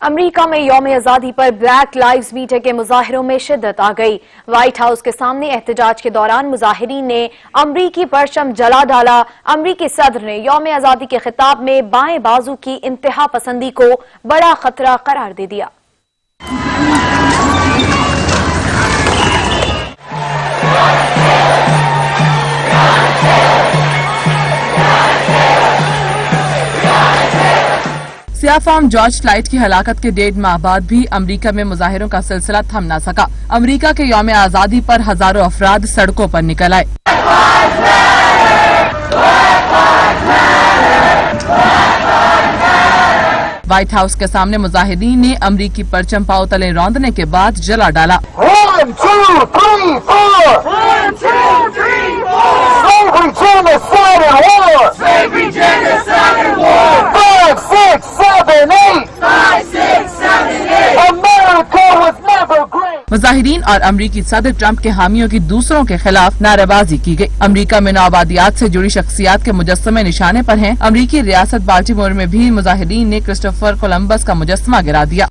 अमरीका में यौम आजादी पर ब्लैक लाइव्स मैटर के मुजाहिरों में शिद्दत आ गई। व्हाइट हाउस के सामने एहतजाज के दौरान मुजाहिरीन ने अमरीकी परचम जला डाला। अमरीकी सदर ने यौम आजादी के खिताब में बाएं बाजू की इंतहा पसंदी को बड़ा खतरा करार दे दिया। सियाह फार्म जॉर्ज फ्लाइट की हलाकत के 1.5 माह बाद भी अमरीका में मुजाहिरों का सिलसिला थम न सका। अमरीका के यौम आजादी पर हजारों अफराद सड़कों पर निकल आए। व्हाइट हाउस के सामने मुजाहिदीन ने अमरीकी परचम पांव तले रौंदने के बाद जला डाला। 1, 2, 3, 4 1, 2, 3, 4 Slavery, genocide and war. Slavery, genocide and war. 5, 6, 7, 8. 5, 6, 7, 8. America was never great. मुजाहिरीन और अमरीकी सदर ट्रंप के हामियों की दूसरों के खिलाफ नारेबाजी की गई। अमरीका में नौआबादियात से जुड़ी शख्सियात के मुजस्समे निशाने पर हैं। अमरीकी रियासत बाल्टीमोर में भी मुजाहिरीन ने क्रिस्टोफर कोलंबस का मुजस्समा गिरा दिया।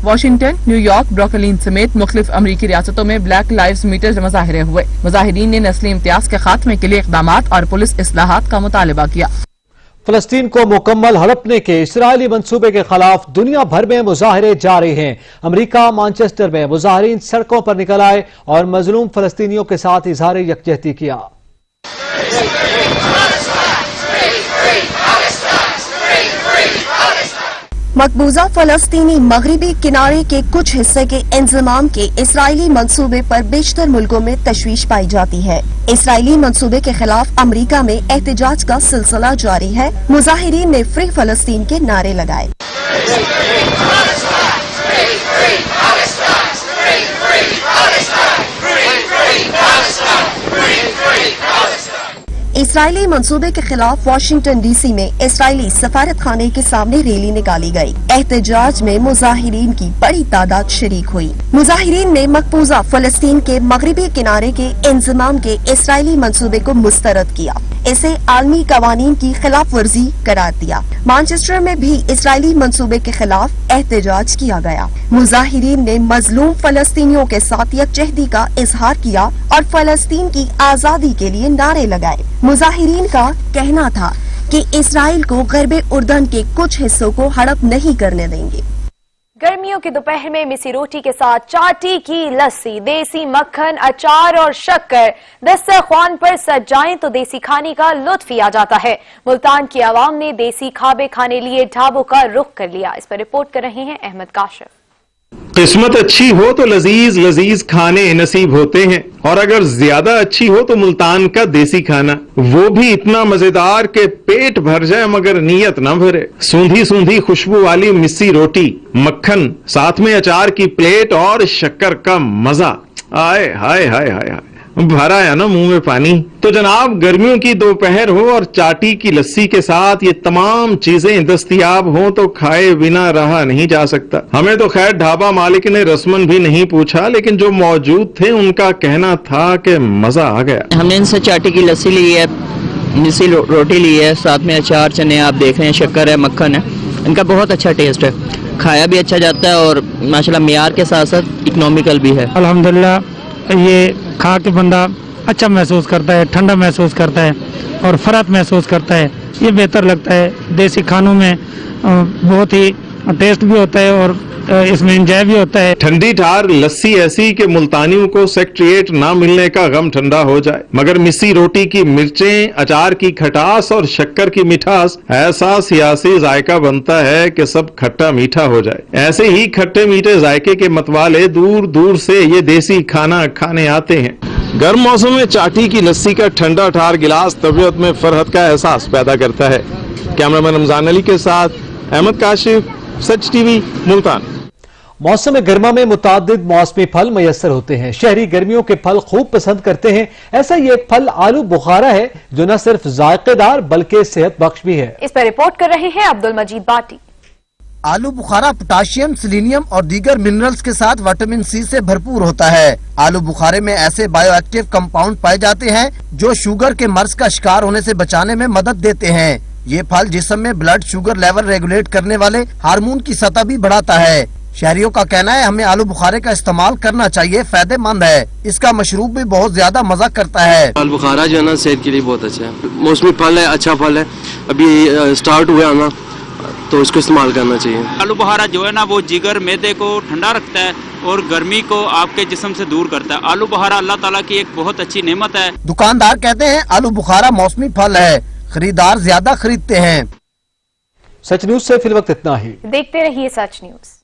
वाशिंगटन, न्यूयॉर्क, ब्रुकलिन समेत मुख्तलिफ अमरीकी रियासतों में ब्लैक लाइव्स मैटर मुजाहिरे हुए। मुजाहिरीन ने नस्ली इम्तियाज के खात्मे के लिए इक़दामात और पुलिस इस्लाहात का मुतालबा किया। फलस्तीन को मुकम्मल हड़पने के इसराइली मंसूबे के खिलाफ दुनिया भर में मुजाहरे जारी हैं। अमरीका मानचेस्टर में मुजाहिरीन सड़कों पर निकल आए और मजलूम फलस्तीनियों के साथ इजहार यकजहती किया। मकबूजा फलस्तीनी मगरिबी किनारे के कुछ हिस्से के इंजमाम के इसराइली मंसूबे पर बेशतर मुल्कों में तशवीश पाई जाती है। इसराइली मंसूबे के खिलाफ अमरीका में एहतजाज का सिलसिला जारी है। मुजाहिरीन ने फ्री फलस्तीन के नारे लगाए। इसराइली मंसूबे के खिलाफ वाशिंगटन डीसी में इसराइली सफारत खाने के सामने रैली निकाली गई। एहतजाज में मुजाहिरीन की बड़ी तादाद शरीक हुई। मुजाहिरीन ने मकबूजा फलस्तीन के मगरिबी किनारे के इंजमाम के इसराइली मंसूबे को मुस्तरद किया। इसे आलमी कवानीन की खिलाफ वर्जी करार दिया। मैनचेस्टर में भी इसराइली मंसूबे के खिलाफ एहतजाज किया गया। मुजाहिरीन ने मजलूम फलस्तीनियों के साथ यकजहती का इजहार किया और फलस्तीन की आजादी के लिए नारे लगाए। मुजाहिरीन का कहना था कि इसराइल को गरबे उर्दन के कुछ हिस्सों को हड़प नहीं करने देंगे। गर्मियों की दोपहर में मिसी रोटी के साथ चाटी की लस्सी, देसी मक्खन, अचार और शक्कर दस्तरख्वान पर सज जाएं तो देसी खाने का लुत्फ ही आ जाता है। मुल्तान की आवाम ने देसी खाबे खाने लिए ढाबों का रुख कर लिया। इस पर रिपोर्ट कर रहे हैं अहमद काशिफ। किस्मत अच्छी हो तो लजीज लजीज खाने नसीब होते हैं, और अगर ज्यादा अच्छी हो तो मुल्तान का देसी खाना, वो भी इतना मजेदार के पेट भर जाए मगर नीयत न भरे। सूंधी सूंधी खुशबू वाली मिस्सी रोटी, मक्खन, साथ में अचार की प्लेट और शक्कर का मजा, आए हाय हाय हाय हाय, भरा है ना मुंह में पानी। तो जनाब, गर्मियों की दोपहर हो और चाटी की लस्सी के साथ ये तमाम चीजें दस्तयाब हों तो खाए बिना रहा नहीं जा सकता। हमें तो खैर ढाबा मालिक ने रस्मन भी नहीं पूछा, लेकिन जो मौजूद थे उनका कहना था कि मजा आ गया। हमने इनसे चाटी की लस्सी ली है, मिस्सी रोटी ली है, साथ में अचार, चने आप देख रहे हैं, शक्कर है, मक्खन है। इनका बहुत अच्छा टेस्ट है, खाया भी अच्छा जाता है और माशाल्लाह मियार के साथ साथ इकोनॉमिकल भी है। अल्हम्दुलिल्लाह ये खा के बंदा अच्छा महसूस करता है, ठंडा महसूस करता है और फरात महसूस करता है। ये बेहतर लगता है। देसी खानों में बहुत ही टेस्ट भी होता है और इसमें एंजॉय भी होता है। ठंडी ठार लस्सी ऐसी कि मुल्तानियों को सेक्रेट ना मिलने का गम ठंडा हो जाए, मगर मिस्सी रोटी की मिर्चें, अचार की खटास और शक्कर की मिठास ऐसा सियासी जायका बनता है कि सब खट्टा मीठा हो जाए। ऐसे ही खट्टे मीठे जायके के मतवाले दूर दूर से ये देसी खाना खाने आते हैं। गर्म मौसम में चाटी की लस्सी का ठंडा ठार गिलास तबीयत में फरहत का एहसास पैदा करता है। कैमरामैन रमजान अली के साथ अहमद काशिफ, सच टीवी, मुल्तान। मौसम गर्मा में मुतादिद मौसमी फल मैसर होते हैं। शहरी गर्मियों के फल खूब पसंद करते हैं। ऐसा ही एक फल आलू बुखारा है जो न सिर्फ जायकेदार बल्कि सेहत बख्श भी है। इस पर रिपोर्ट कर रहे हैं अब्दुल मजीद बाटी। आलू बुखारा पोटाशियम, सेलेनियम और दीगर मिनरल्स के साथ विटामिन सी से भरपूर होता है। आलू बुखारे में ऐसे बायोएक्टिव कंपाउंड पाए जाते हैं जो शुगर के मर्ज का शिकार होने से बचाने में मदद देते हैं। ये फल जिस्म में ब्लड शुगर लेवल रेगुलेट करने वाले हार्मोन की सतह भी बढ़ाता है। शहरियों का कहना है हमें आलू बुखारे का इस्तेमाल करना चाहिए, फायदेमंद है। इसका मशरूब भी बहुत ज्यादा मजा करता है। आलू बुखारा जो है ना सेहत के लिए बहुत अच्छा है। मौसमी फल है, अच्छा फल है, अभी स्टार्ट हुआ ना तो इसको इस्तेमाल करना चाहिए। आलू बुखारा जो है ना वो जिगर मैदे को ठंडा रखता है और गर्मी को आपके जिस्म से दूर करता है। आलू बुखारा अल्लाह ताला की एक बहुत अच्छी नेमत है। दुकानदार कहते हैं आलू बुखारा मौसमी फल है, खरीदार ज्यादा खरीदते हैं। सच न्यूज से फिल वक्त इतना ही। देखते रहिए सच न्यूज।